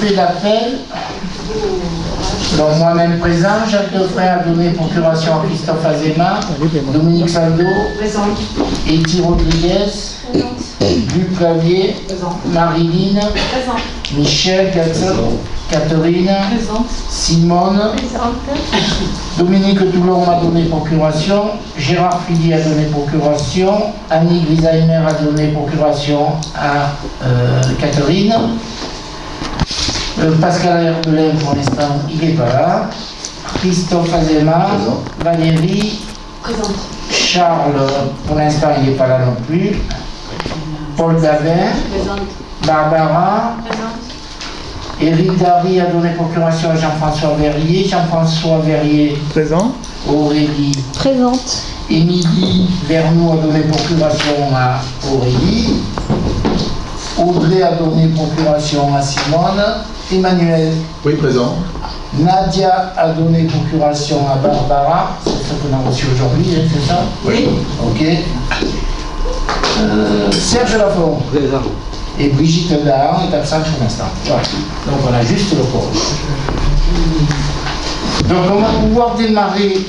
fait l'appel. Alors moi-même présent, Jacques Defray a donné procuration à Christophe Azéma, Dominique Saldo, Eti Rodriguez, Luc Clavier, Marilyn, Michel, Catherine, Simone, Dominique Toulon a donné procuration, Gérard Fili a donné procuration, Annie Griseimer a donné procuration à Catherine, Pascal Herbelin pour l'instant il n'est pas là, Christophe Azéma, Valérie, Charles pour l'instant il n'est pas là non plus, Paul Davin, Barbara, Éric Dary a donné procuration à Jean-François Verrier, Jean-François Verrier présent, Aurélie présente, Émilie Vernou a donné procuration à Aurélie, Audrey a donné procuration à Simone, Emmanuel, oui, présent, Nadia a donné procuration à Barbara, c'est ce qu'on a reçu aujourd'hui, hein, c'est ça? oui, ok. Serge Lafont, présent. et Brigitte Dahan est absente pour l'instant. Voilà. Donc on a juste le corps. Donc on va pouvoir démarrer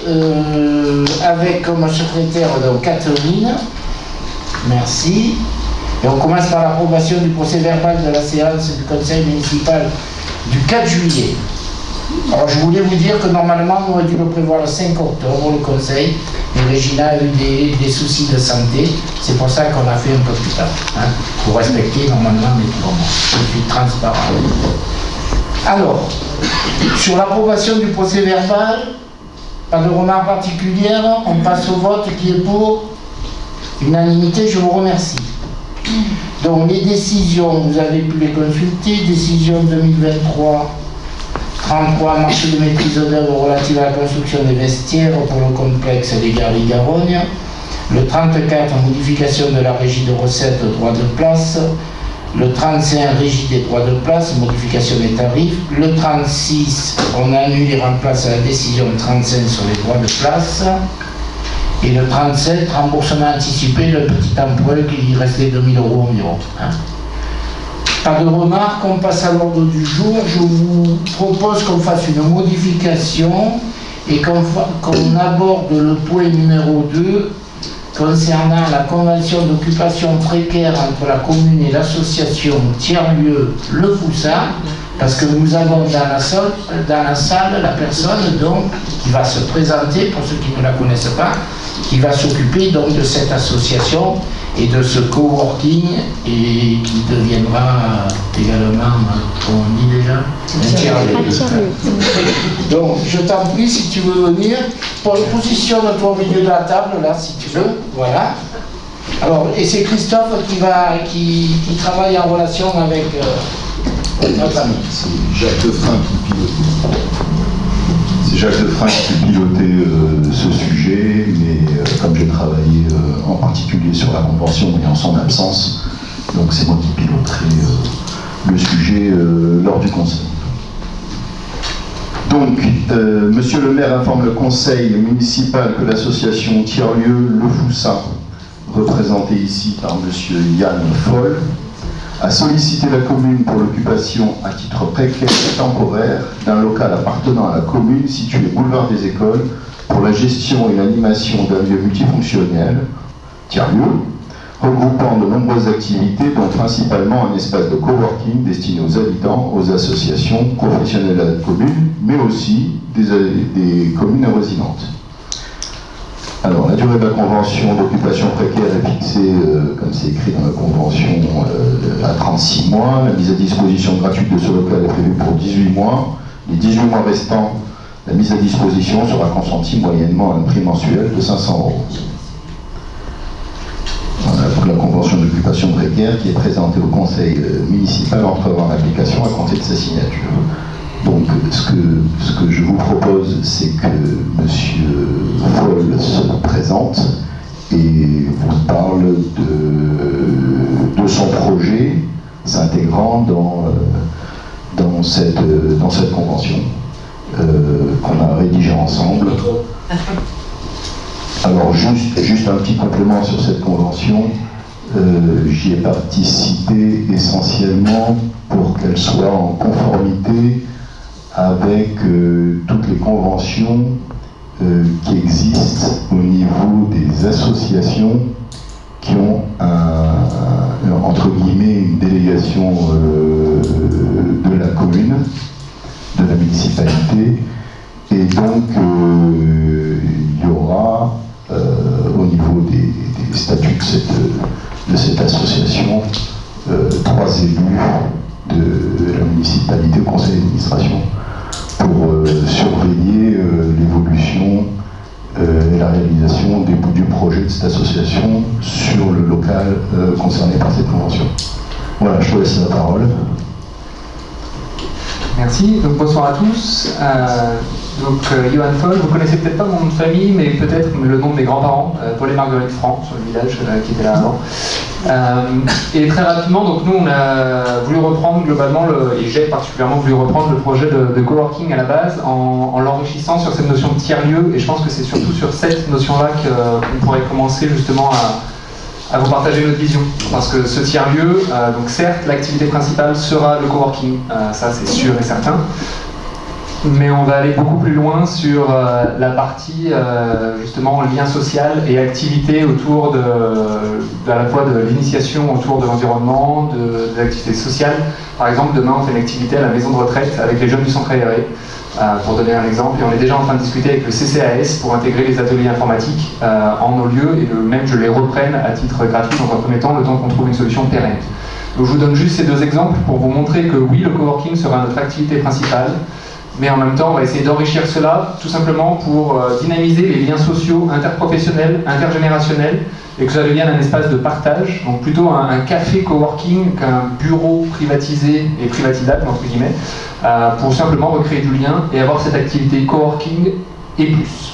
avec comme secrétaire donc Catherine. Merci. Et on commence par l'approbation du procès verbal de la séance du conseil municipal du 4 juillet. Alors je voulais vous dire que normalement on aurait dû le prévoir le 5 octobre le conseil, mais Régina a eu des soucis de santé, c'est pour ça qu'on a fait un peu plus tard, hein, pour respecter normalement les moments. Je suis transparent. Alors, sur l'approbation du procès verbal, pas de remarques particulières, on passe au vote qui est pour unanimité, je vous remercie. Donc les décisions, vous avez pu les consulter, décision 2023 33, marché de maîtrise d'œuvre relative à la construction des vestiaires pour le complexe des Galeries-Garonne. Le 34, modification de la régie de recettes, droit de place. Le 35, régie des droits de place, modification des tarifs. Le 36, on annule et remplace la décision 35 sur les droits de place. Et le 37, remboursement anticipé, le petit emprunt qui restait 2000 € environ. Hein. Pas de remarques, on passe à l'ordre du jour. Je vous propose qu'on fasse une modification et qu'on aborde le point numéro 2 concernant la convention d'occupation précaire entre la commune et l'association tiers-lieu Le Foussin, parce que nous avons dans la salle la personne donc, qui va se présenter, pour ceux qui ne la connaissent pas, qui va s'occuper donc de cette association et de ce coworking et qui deviendra également, on dit déjà, un tiers-lieu. Donc je t'en prie, si tu veux venir, positionne-toi au milieu de la table là si tu veux, voilà. Alors, et c'est Christophe qui travaille en relation avec notre ami. c'est Jacques Defray qui pilotait. C'est Jacques Defray qui pilotait ce sujet, mais comme j'ai travaillé en particulier sur la convention et en son absence, donc c'est moi qui piloterai le sujet lors du conseil. Donc, monsieur le maire informe le conseil municipal que l'association tiers-lieu Le Foussin, représentée ici par monsieur Yann Foll, a sollicité la commune pour l'occupation à titre précaire et temporaire d'un local appartenant à la commune situé boulevard des Écoles pour la gestion et l'animation d'un lieu multifonctionnel, tiers-lieu, regroupant de nombreuses activités, dont principalement un espace de coworking destiné aux habitants, aux associations professionnelles de la commune, mais aussi des communes résidentes. Alors, la durée de la convention d'occupation précaire est fixée, comme c'est écrit dans la convention, à 36 mois. La mise à disposition gratuite de ce local est prévue pour 18 mois. Les 18 mois restants, la mise à disposition sera consentie moyennement à un prix mensuel de 500 €. Voilà, donc la convention d'occupation précaire qui est présentée au conseil municipal entrera en application à compter de sa signature. Donc, ce que je vous propose, c'est que M. Foll se présente et vous parle de son projet s'intégrant dans cette convention qu'on a rédigée ensemble. Alors, juste un petit complément sur cette convention. J'y ai participé essentiellement pour qu'elle soit en conformité avec toutes les conventions qui existent au niveau des associations qui ont entre guillemets une délégation de la commune, de la municipalité, et donc il y aura au niveau des statuts de cette association 3 élus de la municipalité au conseil d'administration pour surveiller l'évolution et la réalisation du projet de cette association sur le local concerné par cette convention. Voilà, je te laisse la parole. Merci, donc bonsoir à tous. Johan Foll, vous connaissez peut-être pas mon nom de famille, mais peut-être le nom de mes grands-parents, Paul et Marguerite Franc, sur le village qui était là avant. Et très rapidement, donc nous on a voulu reprendre globalement, et j'ai particulièrement voulu reprendre le projet de coworking à la base en l'enrichissant sur cette notion de tiers-lieu, et je pense que c'est surtout sur cette notion-là qu'on pourrait commencer justement à vous partager notre vision. Parce que ce tiers-lieu, donc certes l'activité principale sera le coworking, ça c'est sûr et certain, mais on va aller beaucoup plus loin sur la partie justement lien social et activité autour à la fois de l'initiation autour de l'environnement, des activités sociales. Par exemple, demain on fait une activité à la maison de retraite avec les jeunes du centre aéré, pour donner un exemple, et on est déjà en train de discuter avec le CCAS pour intégrer les ateliers informatiques en nos lieux, et même je les reprenne à titre gratuit dans un premier temps, le temps qu'on trouve une solution pérenne. Donc je vous donne juste ces 2 exemples pour vous montrer que oui, le coworking sera notre activité principale, mais en même temps, on va essayer d'enrichir cela tout simplement pour dynamiser les liens sociaux interprofessionnels, intergénérationnels, et que ça devienne un espace de partage, donc plutôt un café coworking qu'un bureau privatisé et privatisable, entre guillemets, pour simplement recréer du lien et avoir cette activité coworking et plus.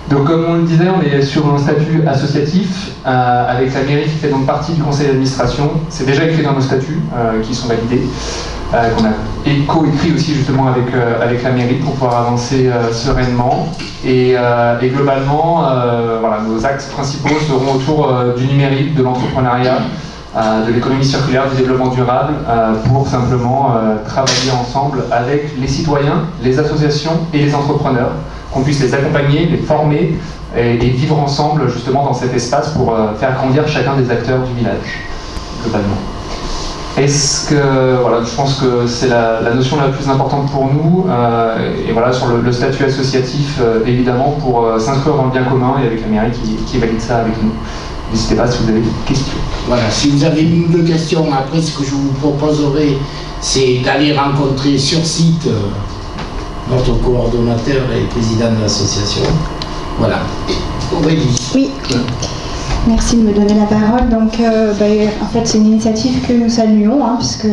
Donc comme on le disait, on est sur un statut associatif avec la mairie qui fait donc partie du conseil d'administration. C'est déjà écrit dans nos statuts qui sont validés, qu'on a co-écrit aussi justement avec la mairie pour pouvoir avancer sereinement. Et globalement, voilà, nos axes principaux seront autour du numérique, de l'entrepreneuriat, de l'économie circulaire, du développement durable, pour simplement travailler ensemble avec les citoyens, les associations et les entrepreneurs, qu'on puisse les accompagner, les former et vivre ensemble justement dans cet espace pour faire grandir chacun des acteurs du village, globalement. Est-ce que, voilà, je pense que c'est la notion la plus importante pour nous, et voilà, sur le statut associatif, évidemment, pour s'inscrire dans le bien commun et avec la mairie qui valide ça avec nous. N'hésitez pas si vous avez des questions. Voilà, si vous avez 1 ou 2 questions, après ce que je vous proposerai, c'est d'aller rencontrer sur site notre coordonnateur et président de l'association. Voilà. Aurélie. Oui. Merci de me donner la parole. Donc, en fait, c'est une initiative que nous saluons, puisque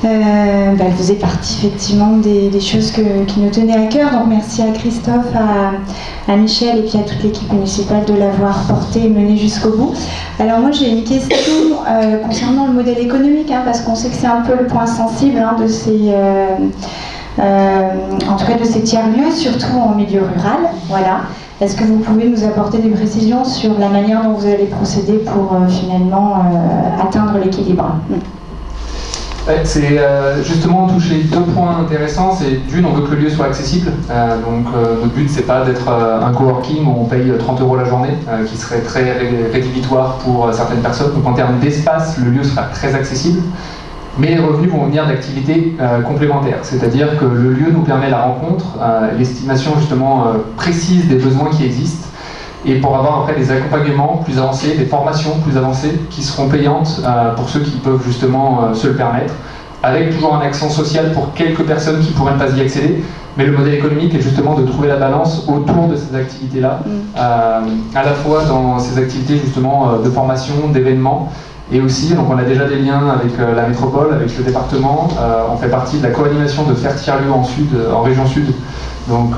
elle faisait partie effectivement des choses qui nous tenaient à cœur. Donc, merci à Christophe, à Michel et puis à toute l'équipe municipale de l'avoir porté et mené jusqu'au bout. Alors, moi, j'ai une question concernant le modèle économique, parce qu'on sait que c'est un peu le point sensible de ces... en tout cas de ces tiers-lieux, surtout en milieu rural. Voilà. Est-ce que vous pouvez nous apporter des précisions sur la manière dont vous allez procéder pour finalement atteindre l'équilibre? C'est justement, on touche les 2 points intéressants. C'est d'une, on veut que le lieu soit accessible. Donc notre but, c'est pas d'être un coworking où on paye 30 € la journée, qui serait très rédhibitoire pour certaines personnes. Donc en termes d'espace, le lieu sera très accessible. Mais les revenus vont venir d'activités complémentaires, c'est-à-dire que le lieu nous permet la rencontre, l'estimation justement précise des besoins qui existent, et pour avoir après des accompagnements plus avancés, des formations plus avancées qui seront payantes pour ceux qui peuvent justement se le permettre, avec toujours un accent social pour quelques personnes qui ne pourraient pas y accéder. Mais le modèle économique est justement de trouver la balance autour de ces activités-là, à la fois dans ces activités justement de formation, d'événements, et aussi, donc on a déjà des liens avec la métropole, avec le département. On fait partie de la co-animation de Faire Tiers-Lieu en région sud, donc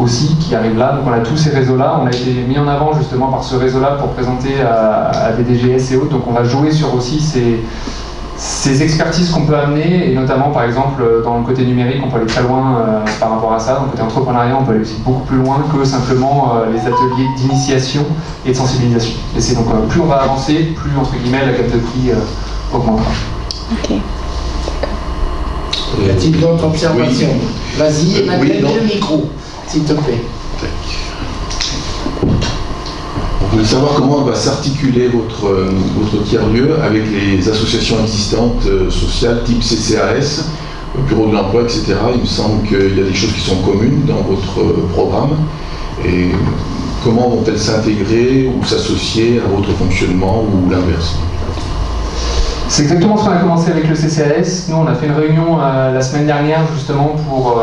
aussi qui arrive là. Donc on a tous ces réseaux-là. On a été mis en avant justement par ce réseau-là pour présenter à des DGS et autres. Donc on va jouer sur aussi ces expertises qu'on peut amener, et notamment par exemple dans le côté numérique, on peut aller très loin par rapport à ça. Dans le côté entrepreneuriat, on peut aller aussi beaucoup plus loin que simplement les ateliers d'initiation et de sensibilisation. Et c'est donc plus on va avancer, plus entre guillemets la gamme de prix augmentera. Ok. Y a-t-il d'autres observations? Vas-y, Emmanuel, mets le micro, s'il te plaît. On voulait savoir comment va s'articuler votre tiers-lieu avec les associations existantes sociales type CCAS, Bureau de l'Emploi, etc. Il me semble qu'il y a des choses qui sont communes dans votre programme. Et comment vont-elles s'intégrer ou s'associer à votre fonctionnement ou l'inverse? C'est exactement ce qu'on a commencé avec le CCAS. Nous, on a fait une réunion la semaine dernière justement pour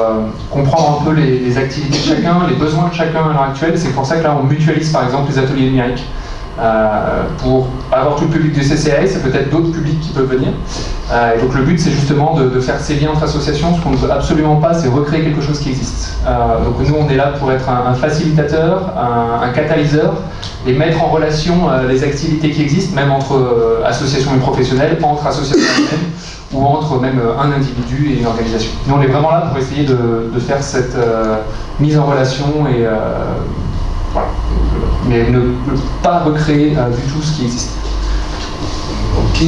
comprendre un peu les activités de chacun, les besoins de chacun à l'heure actuelle. C'est pour ça que là, on mutualise par exemple les ateliers numériques. Pour avoir tout le public du CCAS, c'est peut-être d'autres publics qui peuvent venir. Et donc le but, c'est justement de faire ces liens entre associations. Ce qu'on ne veut absolument pas, c'est recréer quelque chose qui existe. Donc nous, on est là pour être un facilitateur, un catalyseur, et mettre en relation les activités qui existent, même entre associations et professionnels, entre associations elles-mêmes, ou entre même un individu et une organisation. Nous, on est vraiment là pour essayer de faire cette mise en relation et voilà. Mais ne pas recréer du tout ce qui existe. Ok.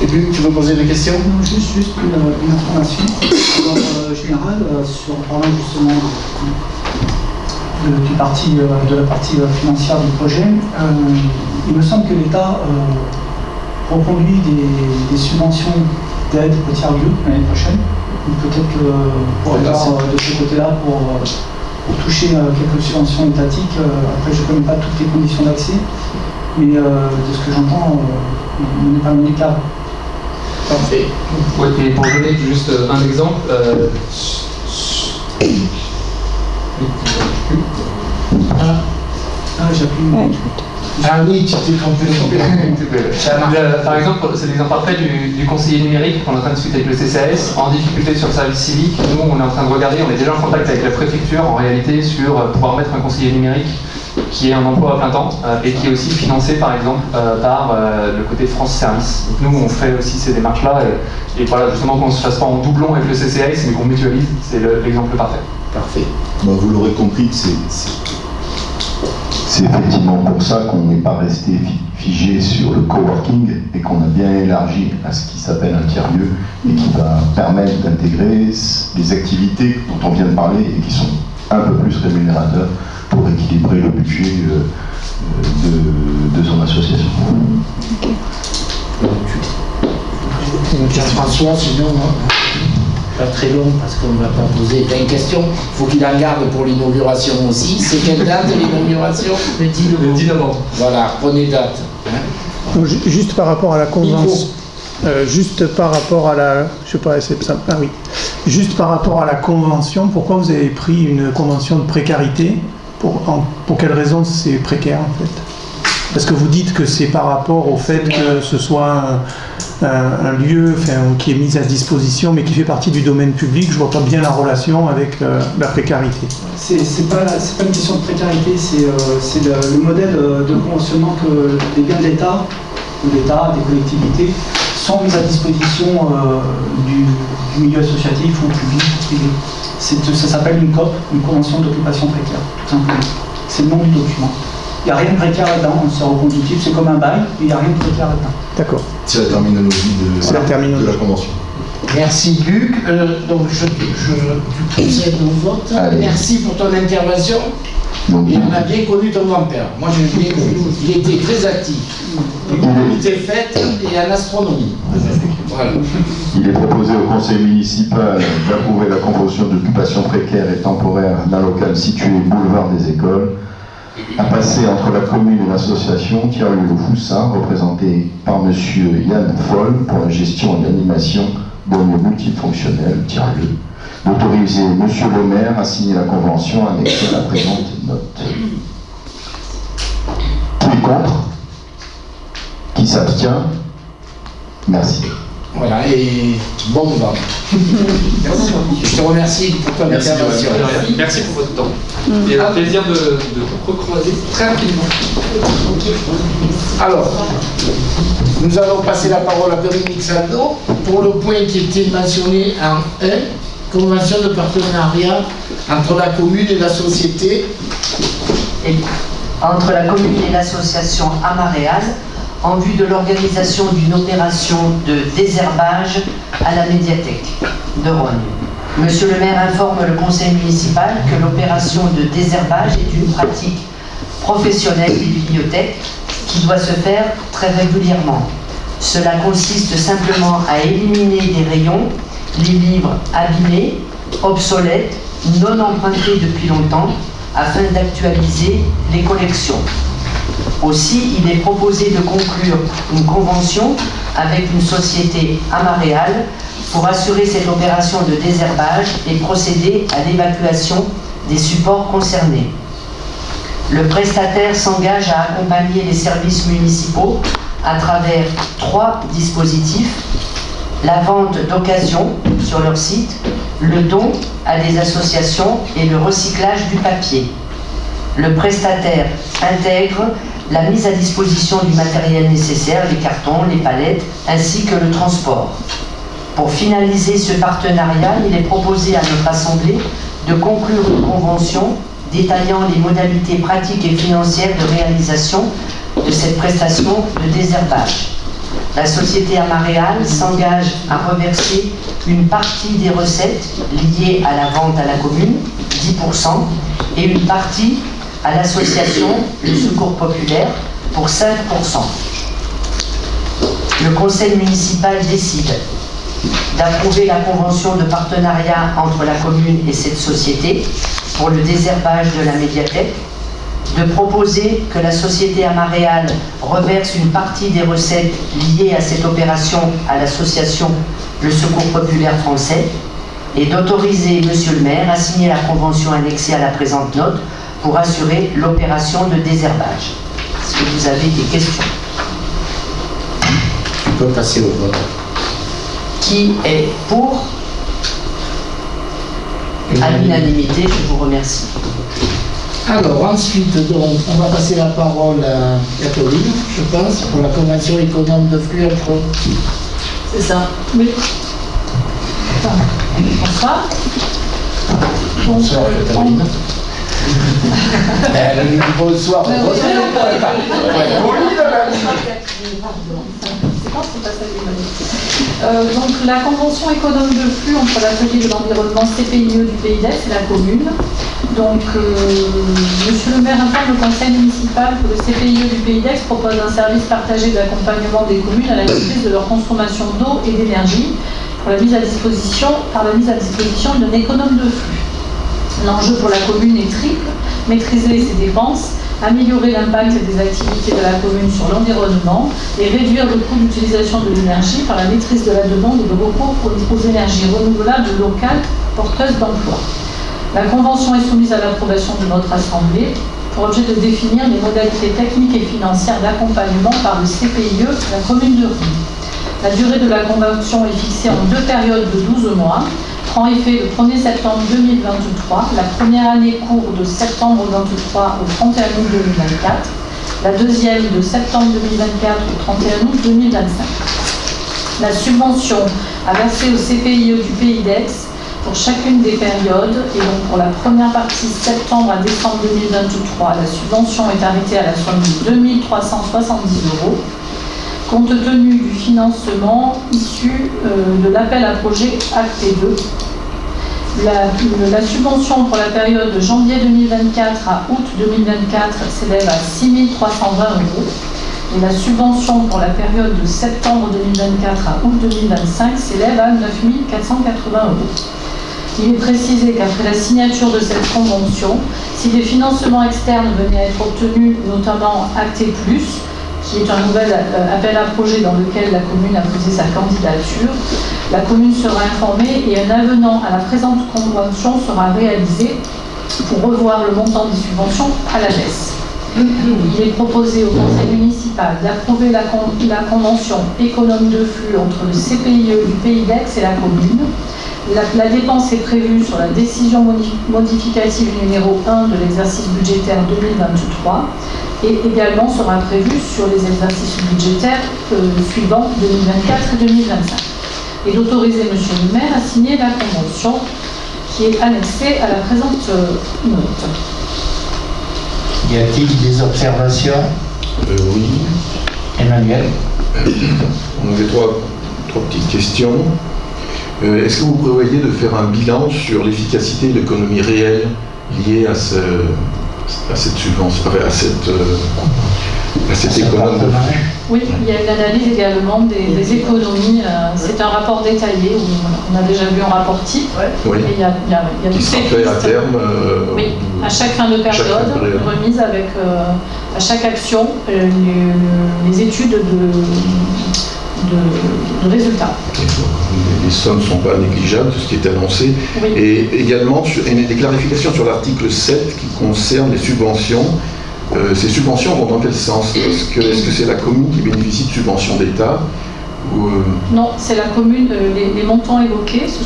Et puis, tu veux poser des questions? Non, juste une information générale sur parlant justement de la partie financière du projet. Il me semble que l'État reconduit des subventions d'aide au tiers-lieu l'année prochaine. Peut-être que pour aller voir de ce côté-là pour toucher quelques subventions étatiques. Après, je ne connais pas toutes les conditions d'accès, mais de ce que j'entends, on n'est pas loin du cadre. Parfait. Ouais, et pour donner juste un exemple, j'appuie. Ah oui, tu t'es trompé. Par exemple, c'est l'exemple parfait du conseiller numérique qu'on est en train de discuter avec le CCAS, en difficulté sur le service civique. Nous, on est en train de regarder, on est déjà en contact avec la préfecture en réalité sur pouvoir mettre un conseiller numérique qui est un emploi à plein temps et qui est aussi financé par exemple par le côté France Service. Donc nous, on fait aussi ces démarches-là et voilà, justement qu'on ne se fasse pas en doublon avec le CCAS mais qu'on mutualise, c'est l'exemple parfait. Parfait. Bon, vous l'aurez compris, c'est effectivement pour ça qu'on n'est pas resté figé sur le coworking et qu'on a bien élargi à ce qui s'appelle un tiers-lieu et qui va permettre d'intégrer les activités dont on vient de parler et qui sont un peu plus rémunérateurs pour équilibrer le budget de son association. Pierre-François, sinon, pas très long parce qu'on ne va pas poser plein de questions. Il faut qu'il en garde pour l'inauguration aussi. C'est quelle date l'inauguration? Le 10 novembre. Voilà, prenez date. Donc, juste par rapport à la convention. Juste par rapport à la. Je sais pas, c'est ça. Ah oui. Juste par rapport à la convention, pourquoi vous avez pris une convention de précarité? Pour quelle raison c'est précaire en fait? Parce que vous dites que c'est par rapport au fait que ce soit un lieu qui est mis à disposition mais qui fait partie du domaine public. Je vois pas bien la relation avec la précarité. C'est pas une question de précarité, c'est le modèle de conventionnement que les biens de l'État, des collectivités, sont mis à disposition du milieu associatif ou public ou privé. Ça s'appelle une COP, une convention d'occupation précaire, tout simplement. C'est le nom du document. Il n'y a rien de précaire là-dedans, c'est reconductif, c'est comme un bail, mais il n'y a rien de précaire là-dedans. D'accord. C'est la terminologie de la convention. Merci Luc. Donc tu procèdes au vote. Allez. Merci pour ton intervention. Donc, Et on a bien connu ton grand-père. Moi je l'ai bien connu. Il était très actif. Il était fait et en astronomie. Voilà. il est proposé au conseil municipal d'approuver la convention d'occupation précaire et temporaire d'un local situé boulevard des Écoles, à passer entre la commune et l'association Tiers-lieu Le Foussin, représentée par M. Yann Foll pour la gestion et l'animation d'un lieu multifonctionnel, Tiers-lieu, d'autoriser M. le maire à signer la convention annexée à la présente note. Qui est contre? Qui s'abstient? Merci. Voilà, et bon vent. Je te remercie pour ton intervention. Merci pour votre temps. Et un plaisir de vous recroiser très rapidement. Alors, Nous allons passer la parole à Dominique Sando pour le point qui était mentionné en 1, convention de partenariat entre la commune et la société. Entre la commune et l'association Amaréal en vue de l'organisation d'une opération de désherbage à la médiathèque de Rognes. Monsieur le maire informe le conseil municipal que l'opération de désherbage est une pratique professionnelle des bibliothèques qui doit se faire très régulièrement. Cela consiste simplement à éliminer des rayons, les livres abîmés, obsolètes, non empruntés depuis longtemps, afin d'actualiser les collections. Aussi, il est proposé de conclure une convention avec une société Amaréal pour assurer cette opération de désherbage et procéder à l'évacuation des supports concernés. Le prestataire s'engage à accompagner les services municipaux à travers 3 dispositifs: la vente d'occasion sur leur site, le don à des associations et le recyclage du papier. Le prestataire intègre la mise à disposition du matériel nécessaire, les cartons, les palettes, ainsi que le transport. Pour finaliser ce partenariat, il est proposé à notre Assemblée de conclure une convention détaillant les modalités pratiques et financières de réalisation de cette prestation de désherbage. La société Amaréal s'engage à reverser une partie des recettes liées à la vente à la commune, 10%, et une partie à l'association Le Secours Populaire pour 5%. Le conseil municipal décide d'approuver la convention de partenariat entre la commune et cette société pour le désherbage de la médiathèque, de proposer que la société Amaréal reverse une partie des recettes liées à cette opération à l'association Le Secours Populaire Français et d'autoriser Monsieur le maire à signer la convention annexée à la présente note pour assurer l'opération de désherbage. Est-ce que vous avez des questions? On peut passer au vote. Qui est pour? À l'unanimité, je vous remercie. Alors ensuite, donc, on va passer la parole à Catherine, je pense, pour la convention économe de flux entre... C'est ça. Oui. Bonsoir. Bonsoir Catherine. Elle nous dit bonsoir. Donc la convention économe de flux entre l'atelier de l'environnement CPIE du Pays d'Aix et la commune. Donc monsieur le maire informe le conseil municipal que le CPIE du Pays d'Aix propose un service partagé d'accompagnement des communes à la maîtrise de leur consommation d'eau et d'énergie pour la mise à disposition d'un économe de flux. L'enjeu pour la commune est triple: maîtriser ses dépenses, améliorer l'impact des activités de la commune sur l'environnement et réduire le coût d'utilisation de l'énergie par la maîtrise de la demande et de recours aux énergies renouvelables locales porteuses d'emploi. La convention est soumise à l'approbation de notre Assemblée pour objet de définir les modalités techniques et financières d'accompagnement par le CPIE de la commune de Rognes. La durée de la convention est fixée en 2 périodes de 12 mois. Prend effet le 1er septembre 2023, la première année court de septembre 2023 au 31 août 2024, la deuxième de septembre 2024 au 31 août 2025. La subvention à verser au CPIE du Pays d'Aix pour chacune des périodes, et donc pour la première partie septembre à décembre 2023, la subvention est arrêtée à la somme de 2 370 €, compte tenu du financement issu de l'appel à projet Acte 2. La subvention pour la période de janvier 2024 à août 2024 s'élève à 6 320 € et la subvention pour la période de septembre 2024 à août 2025 s'élève à 9 480 €. Il est précisé qu'après la signature de cette convention, si des financements externes venaient à être obtenus, notamment Acte+, qui est un nouvel appel à projet dans lequel la commune a posé sa candidature, la commune sera informée et un avenant à la présente convention sera réalisé pour revoir le montant des subventions à la baisse. Il est proposé au conseil municipal d'approuver la convention économe de flux entre le CPIE du Pays d'Aix et la commune. La dépense est prévue sur la décision modificative numéro 1 de l'exercice budgétaire 2023 et également sera prévue sur les exercices budgétaires suivants 2024 et 2025. Et d'autoriser M. le maire à signer la convention qui est annexée à la présente note. Y a-t-il des observations? Oui. Emmanuel? On avait trois petites questions. Est-ce que vous prévoyez de faire un bilan sur l'efficacité de l'économie réelle liée à cette subvention, à cette économie de flux? Oui, il y a une analyse également des économies. C'est un rapport détaillé où on a déjà vu un rapport type. Oui. Et il y a Qui sera fait à terme. Oui, à chaque fin de période, remise avec à chaque action les études de résultats. Les sommes ne sont pas négligeables, tout ce qui est annoncé. Oui. Et également, des clarifications sur l'article 7 qui concerne les subventions. Ces subventions vont dans quel sens? Est-ce que c'est la commune qui bénéficie de subventions d'État ou Non, c'est la commune. Les montants évoqués, ce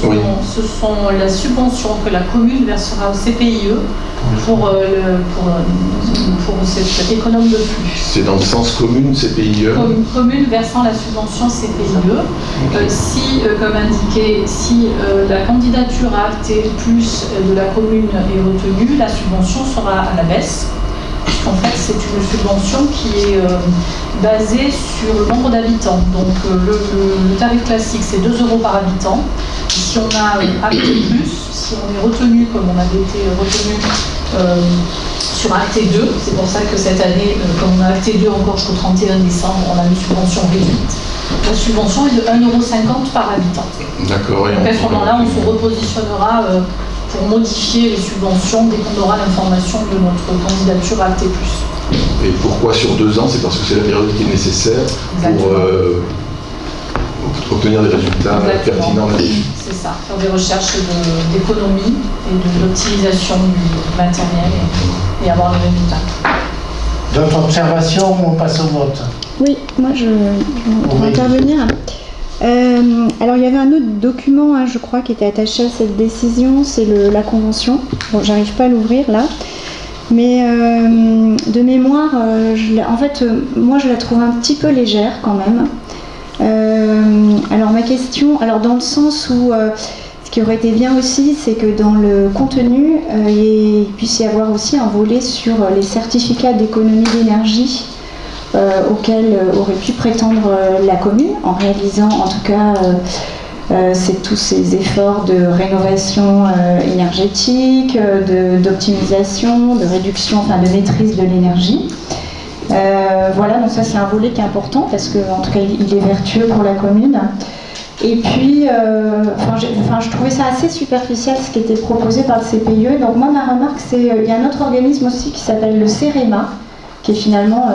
sont la subvention que la commune versera au CPIE pour cette économe de flux. C'est dans le sens commune, CPIE? Commune versant la subvention CPIE. Si, comme indiqué, si la candidature à acté plus de la commune est retenue, la subvention sera à la baisse. En fait, c'est une subvention qui est basée sur le nombre d'habitants. Donc, le tarif classique, c'est 2 € par habitant. Et si on a acté plus, si on est retenu comme on avait été retenu sur acté 2, c'est pour ça que cette année, comme on a acté 2 encore jusqu'au 31 décembre, on a une subvention réduite. La subvention est de 1,50 € par habitant. D'accord. Donc, à ce moment-là, on se repositionnera pour modifier les subventions dès qu'on aura l'information de notre candidature à acté plus. Et pourquoi sur 2 ans? C'est parce que c'est la période qui est nécessaire pour obtenir des résultats pertinents là-dessus. C'est ça, faire des recherches d'économie et d'optimisation du matériel et avoir les résultats. D'autres observations ou on passe au vote? Oui, moi je vais intervenir. Alors il y avait un autre document, je crois, qui était attaché à cette décision, c'est la convention. Bon, j'arrive pas à l'ouvrir là, mais de mémoire, moi je la trouve un petit peu légère quand même. Alors ma question, dans le sens où ce qui aurait été bien aussi, c'est que dans le contenu, il puisse y avoir aussi un volet sur les certificats d'économie d'énergie auxquels aurait pu prétendre la commune en réalisant en tout cas tous ces efforts de rénovation énergétique, d'optimisation, de réduction, de maîtrise de l'énergie. Voilà, donc ça c'est un volet qui est important parce que en tout cas il est vertueux pour la commune. Et puis, je trouvais ça assez superficiel ce qui était proposé par le CPIE. Donc moi ma remarque c'est, il y a un autre organisme aussi qui s'appelle le CEREMA, qui est finalement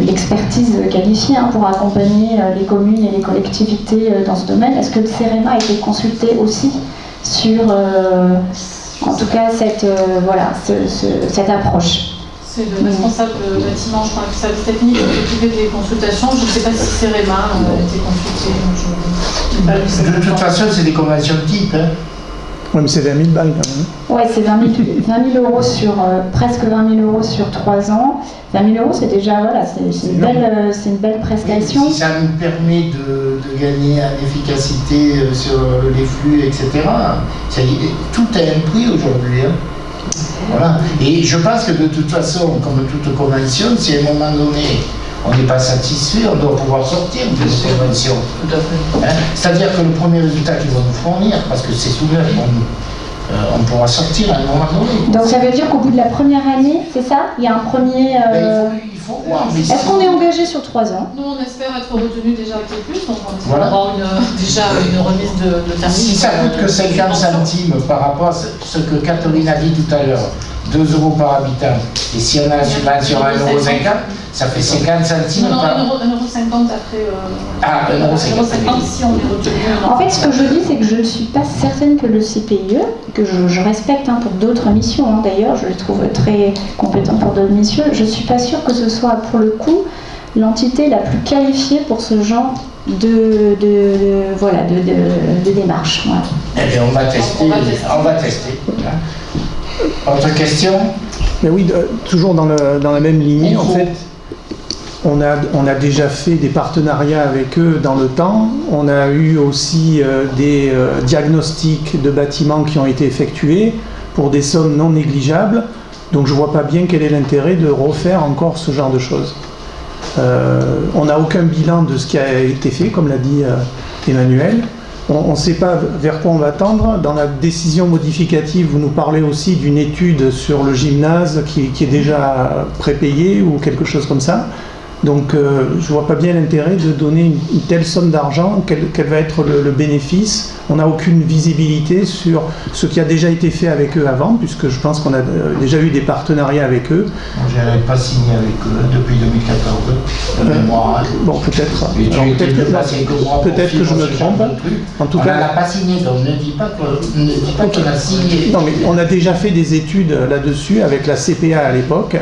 l'expertise qualifiée pour accompagner les communes et les collectivités dans ce domaine. Est-ce que le CEREMA a été consulté aussi sur, en tout cas, cette approche? C'est le responsable bâtiment, je crois, que service technique qui s'occupait des consultations. Je ne sais pas si CEREMA a été consulté. De toute façon, c'est des conventions de type. Oui, mais c'est 20 000 balles quand même. Oui, c'est 20 000 € sur presque 20 000 € sur 3 ans. 20 000 €, c'est déjà c'est une belle prestation. Si ça nous permet de gagner en efficacité sur les flux, etc. Tout a un prix aujourd'hui. Voilà. Et je pense que de toute façon, comme toute convention, si à un moment donné on n'est pas satisfait, on doit pouvoir sortir de cette convention. C'est-à-dire que le premier résultat qu'ils vont nous fournir, parce que c'est souvent on pourra sortir à un moment donné. Donc ça veut dire qu'au bout de la première année, c'est ça? Il y a un premier... il faut voir. Est-ce qu'on est engagé sur 3 ans? Nous, on espère être retenu déjà avec les plus, donc on espère avoir déjà une remise de terme. Si ça coûte que 50 centimes par rapport à ce que Catherine a dit tout à l'heure, 2 € par habitant, et si on a une subvention à 1,50 €, ça fait 50 centimes. Non, 1,50 € après. 1,50 € si on est retenu. En fait, ce que je dis, c'est que je ne suis pas certaine que le CPIE, que je respecte pour d'autres missions, d'ailleurs, je le trouve très compétent pour d'autres missions, je ne suis pas sûre que ce soit pour le coup l'entité la plus qualifiée pour ce genre de démarche. Voilà. Eh bien, on va tester. Autre question? Mais oui, toujours dans la même lignée, en fait, on a déjà fait des partenariats avec eux dans le temps. On a eu aussi des diagnostics de bâtiments qui ont été effectués pour des sommes non négligeables. Donc je ne vois pas bien quel est l'intérêt de refaire encore ce genre de choses. On n'a aucun bilan de ce qui a été fait, comme l'a dit Emmanuel. On ne sait pas vers quoi on va tendre. Dans la décision modificative, vous nous parlez aussi d'une étude sur le gymnase qui est déjà prépayée ou quelque chose comme ça. Donc je ne vois pas bien l'intérêt de donner une telle somme d'argent. Quel va être le bénéfice? On n'a aucune visibilité sur ce qui a déjà été fait avec eux avant, puisque je pense qu'on a déjà eu des partenariats avec eux. Je n'avais pas signé avec eux depuis 2014, de mémoire. Bon, peut-être que je me trompe. En tout cas, on n'a pas signé, donc ne dis pas qu'on a signé. Non, mais on a déjà fait des études là-dessus avec la CPA à l'époque.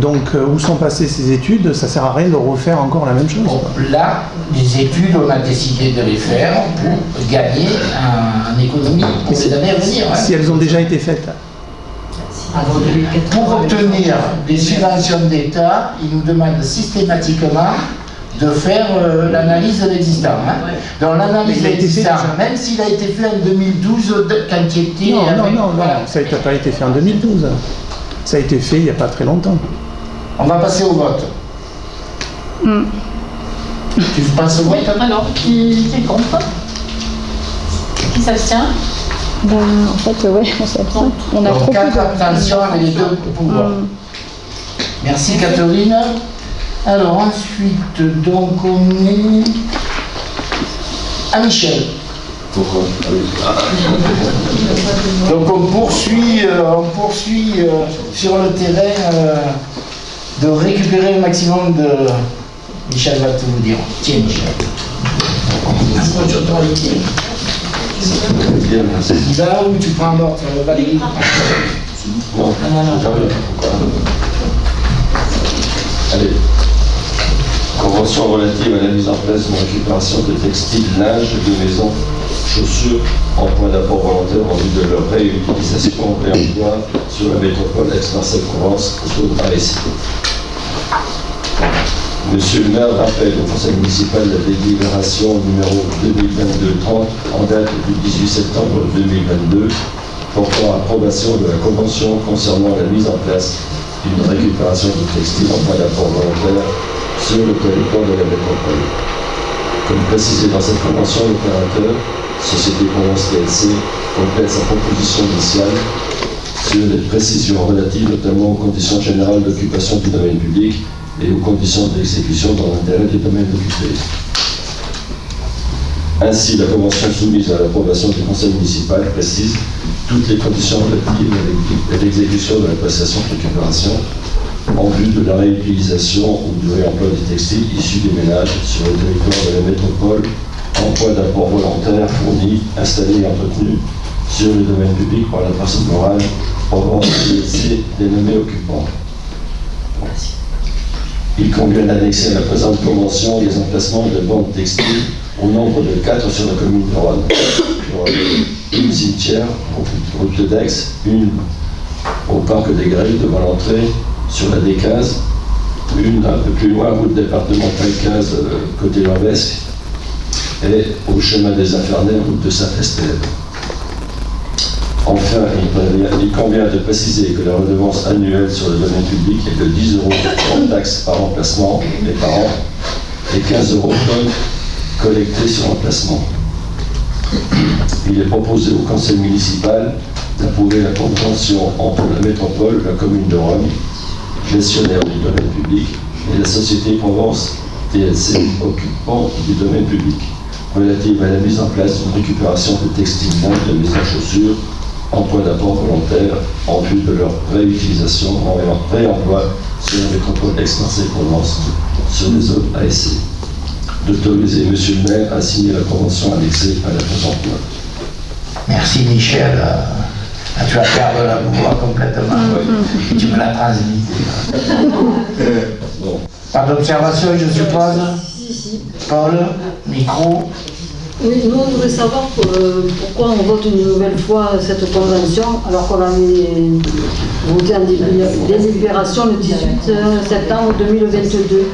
Donc, où sont passées ces études? Ça ne sert à rien de refaire encore la même chose. Bon, là, les études, on a décidé de les faire pour gagner en économie pour les années à venir. Si elles ont déjà été faites. Pour obtenir des subventions d'État, ils nous demandent systématiquement de faire l'analyse de l'existant. Donc l'analyse de l'existant, même s'il a été fait en 2012, quand il était... Non, ça n'a pas été fait en 2012. Ça a été fait il n'y a pas très longtemps. On va passer au vote. Tu passes au vote? Alors, qui est contre? Qui s'abstient? En fait, ouais, on s'abstient. On a trop 4 abstentions avec les 2 pouvoirs. Merci Catherine. Alors ensuite, donc on est à Michel. Donc on poursuit sur le terrain de récupérer le maximum de... Michel va tout vous dire. Tiens Michel. Il va où tu prends l'ordre, Valérie? Non. Allez. Convention relative à la mise en place d'une récupération de textiles, linge, de maison, chaussures, en point d'apport volontaire en vue de leur réutilisation et emploi sur la métropole Aix-Marseille-Provence, zone ASC. Monsieur le maire rappelle au conseil municipal la délibération numéro 2022-30 en date du 18 septembre 2022 portant approbation de la convention concernant la mise en place d'une récupération de textiles en point d'apport volontaire sur le territoire de la métropole. Comme précisé dans cette convention, l'opérateur, Société Provence TLC, complète sa proposition initiale sur les précisions relatives notamment aux conditions générales d'occupation du domaine public et aux conditions d'exécution dans l'intérêt du domaine occupé. Ainsi, la convention soumise à l'approbation du conseil municipal précise toutes les conditions relatives à l'exécution de la prestation de récupération en vue de la réutilisation ou du réemploi des textiles issus des ménages sur le territoire de la métropole en point d'apport volontaire fourni, installé et entretenu sur le domaine public par la personne morale Provence TLC dénommée occupant. Il convient d'annexer à la présente convention les emplacements de bandes textiles au nombre de 4 sur la commune de Rhône. Une cimetière, route d'Aix, une au parc des Grèves devant l'entrée sur la D15, une un peu plus loin, route départementale 15, côté Lorbesque, et au chemin des Infernais, route de Saint-Estève. Enfin, il convient de préciser que la redevance annuelle sur le domaine public est de 10 € en taxe par emplacement et par an et 15 € tonnes collectées sur emplacement. Il est proposé au conseil municipal d'approuver la convention entre la métropole, la commune de Rhône, gestionnaire du domaine public, et la société Provence TLC, occupant du domaine public, relative à la mise en place d'une récupération de textiles neufs, de maisons chaussures, en point d'apport volontaire en vue de leur réutilisation en réemploi sur la métropole Aix-Marseille-Provence sur les zones ASC. D'autoriser Monsieur le maire à signer la convention annexée à la présente loi. Merci Michel. Tu vas perdre la voix complètement. Tu me l'as transmise. Bon. Pas d'observation, je suppose. Si. Paul, micro. Oui, nous on voudrait savoir pourquoi on vote une nouvelle fois cette convention alors qu'on avait voté en délibération le 18 septembre 2022.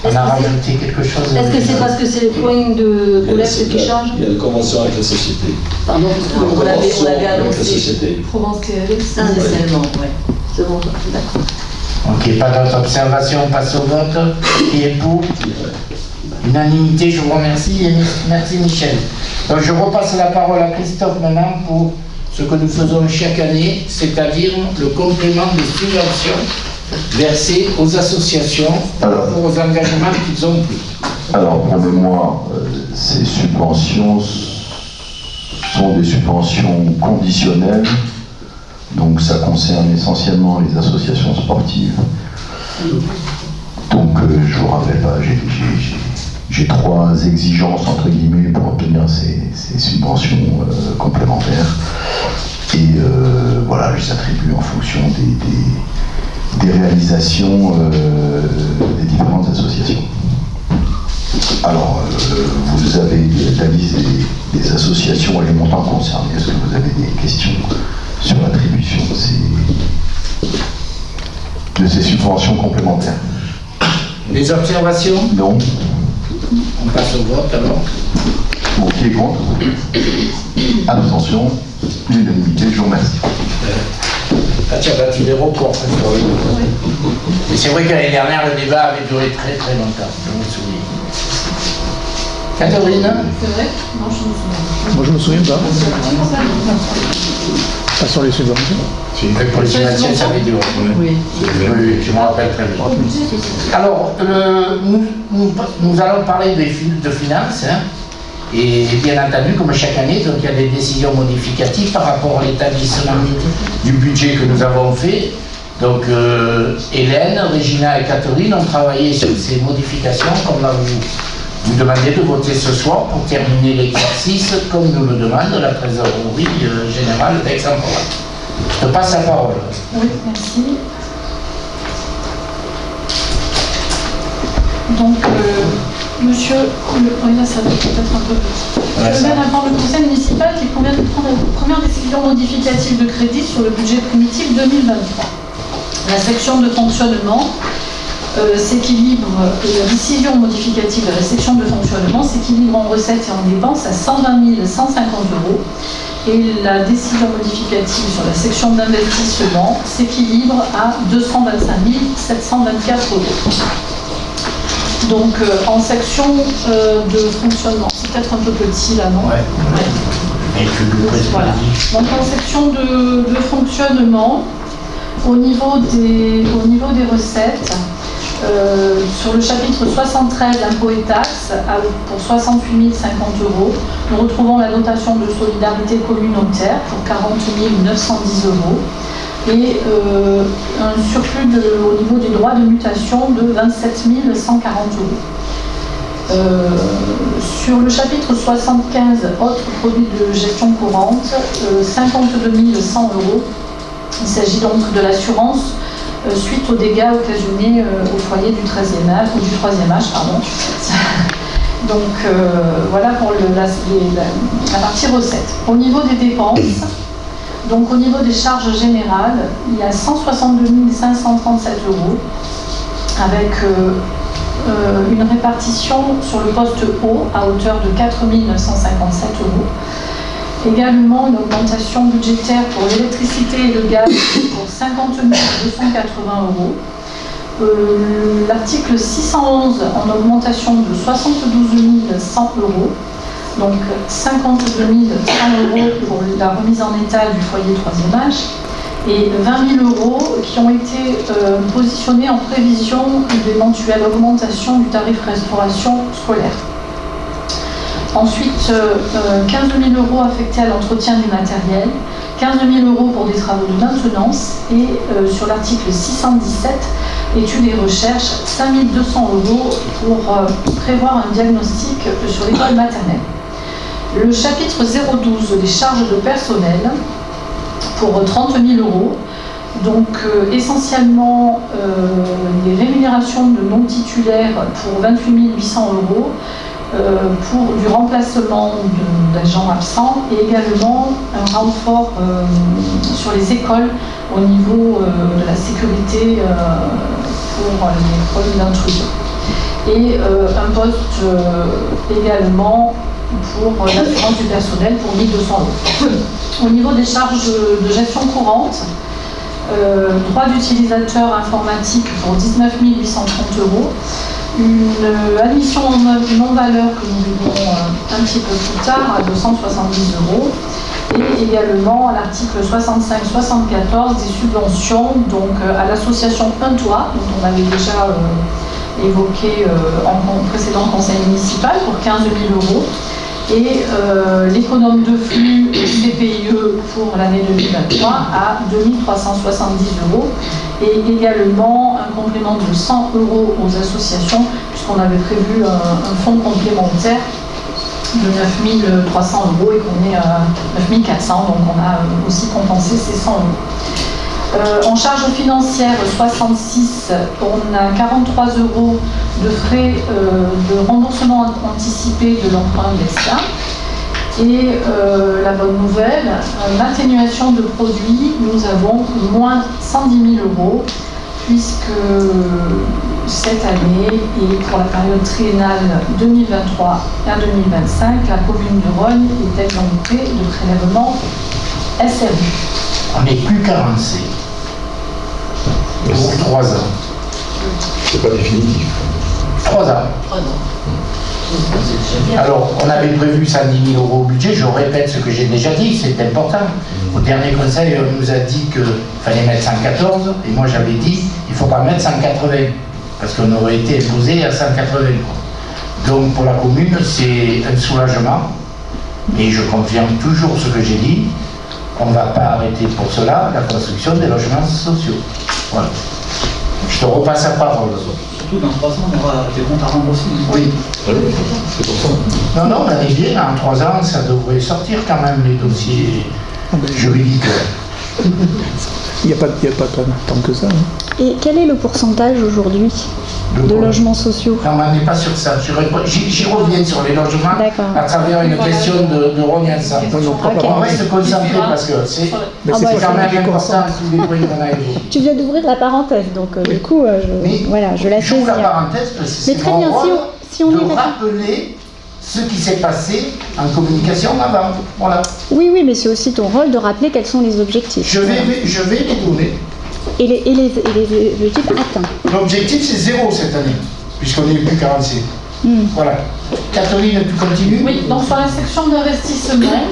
On a rajouté quelque chose. Est-ce que c'est parce que c'est les points de collecte qui changent? Il y a une convention avec la société. Pardon, on l'avait annoncé. Provence spécialement, oui. C'est bon, d'accord. Ok, pas d'autres observations, on passe au vote. Qui est pour? Unanimité, je vous remercie et merci Michel. Donc je repasse la parole à Christophe maintenant pour ce que nous faisons chaque année, c'est-à-dire le complément des subventions versées aux associations par rapport aux engagements qu'ils ont pris. Alors pour mémoire, ces subventions sont des subventions conditionnelles, donc ça concerne essentiellement les associations sportives. Donc je vous rappelle pas, j'ai 3 exigences entre guillemets pour obtenir ces subventions complémentaires et voilà, je les attribue en fonction des réalisations des différentes associations. Alors vous avez la liste des associations et les montants concernés. Est-ce que vous avez des questions sur l'attribution de ces subventions complémentaires? Des observations? Non. On passe au vote alors. Bon, qui est contre? Abstention? L'unanimité, je vous remercie. Tu as battu les records. Et c'est vrai que l'année dernière, le débat avait duré très très longtemps, je me souviens. Catherine? C'est vrai? Non, je me souviens. Moi, je me souviens pas. Pas sur les subventions. Pour les subventions, ça avait duré. Oui. Oui, je me rappelle très bien. Alors, nous allons parler de finances. Hein. Et bien entendu, comme chaque année, donc il y a des décisions modificatives par rapport à l'établissement du budget que nous avons fait. Donc Hélène, Régina et Catherine ont travaillé sur ces modifications, comme va vous demander de voter ce soir pour terminer l'exercice, comme nous le demande la trésorerie générale d'Aix-en-Provence. Je te passe la parole. Oui, merci. Donc, monsieur, oui, là ça va peut-être un peu petit. Ouais, Le maire informe le conseil municipal qu'il convient de prendre la première décision modificative de crédit sur le budget primitif 2023. La section de fonctionnement s'équilibre, la décision modificative de la section de fonctionnement s'équilibre en recettes et en dépenses à 120 150 €. Et la décision modificative sur la section d'investissement s'équilibre à 225 724 €. Donc en section de fonctionnement, c'est peut-être un peu petit là, non? Ouais. Voilà. Donc en section de fonctionnement, au niveau des recettes, sur le chapitre 73 impôts et taxes, pour 68 050 €, nous retrouvons la dotation de solidarité communautaire pour 40 910 € et un surplus au niveau des droits de mutation de 27 140 €. Sur le chapitre 75, autres produits de gestion courante, 52 100 €. Il s'agit donc de l'assurance suite aux dégâts occasionnés au foyer du 13e âge, ou du 3e âge, pardon. Donc voilà pour la partie recettes. Au niveau des dépenses, donc au niveau des charges générales, il y a 162 537 € avec une répartition sur le poste eau à hauteur de 4 957 €. Également une augmentation budgétaire pour l'électricité et le gaz pour 50 280 €. L'article 611 en augmentation de 72 100 €, donc 52 100 € pour la remise en état du foyer 3e âge et 20 000 € qui ont été positionnés en prévision d'éventuelle augmentation du tarif restauration scolaire. Ensuite, 15 000 € affectés à l'entretien du matériel, 15 000 € pour des travaux de maintenance et sur l'article 617, études et recherches, 5 200 € pour prévoir un diagnostic sur l'école maternelle. Le chapitre 012, les charges de personnel, pour 30 000 €, Donc essentiellement des rémunérations de non-titulaires pour 28 800 €, pour du remplacement d'agents absents et également un renfort sur les écoles au niveau de la sécurité pour les problèmes d'intrusion. Et un poste également pour l'assurance du personnel pour 1 200 €. Au niveau des charges de gestion courante, droit d'utilisateur informatique pour 19 830 €, une admission non-valeur que nous verrons un petit peu plus tard à 270 €, et également à l'article 65-74 des subventions donc, à l'association Un Toit, dont on avait déjà évoqué en précédent conseil municipal pour 15 000 €, et l'économe de flux CPIE pour l'année 2023 à 2 370 €, et également un complément de 100 € aux associations, puisqu'on avait prévu un fonds complémentaire de 9 300 € et qu'on est à 9 400 €, donc on a aussi compensé ces 100 €. En charge financière 66, on a 43 € de frais de remboursement anticipé de l'emprunt d'ESIA. Et la bonne nouvelle, l'atténuation de produits, nous avons moins 110 000 €, puisque cette année et pour la période triennale 2023 à 2025, la commune de Rognes est exemptée de prélèvement SRU. On n'est plus carencé. Pour 3 ans. C'est pas définitif. 3 ans. Alors, on avait prévu 110 000 € au budget, je répète ce que j'ai déjà dit, c'est important. Au dernier conseil, on nous a dit qu'il fallait mettre 114, et moi j'avais dit il ne faut pas mettre 180, parce qu'on aurait été imposé à 180. Donc pour la commune, c'est un soulagement, mais je confirme toujours ce que j'ai dit, on ne va pas arrêter pour cela la construction des logements sociaux. Voilà. Je te repasse la parole. Surtout dans 3 ans, on aura des comptes à rembourser. Oui. C'est pour ça. Non, on est bien, en 3 ans, ça devrait sortir quand même les dossiers juridiques. Il n'y a pas tant que ça. Hein. Et quel est le pourcentage aujourd'hui de logements sociaux? Non, mais on n'est pas sur ça. J'y reviens sur les logements à travers une question de Rognes ensemble. On reste concentré parce que c'est quand même important tous les points qu'on a évoqués. Tu viens d'ouvrir la parenthèse, donc du coup, je la saisis. J'ouvre la parenthèse parce que c'est mon rôle de rappeler ce qui s'est passé en communication avant. Voilà. Oui, mais c'est aussi ton rôle de rappeler quels sont les objectifs. Je vais les donner. Et les objectifs atteints. L'objectif, c'est 0 cette année, puisqu'on n'est plus 46. Voilà. Catherine, tu continues? Oui, donc sur la section d'investissement,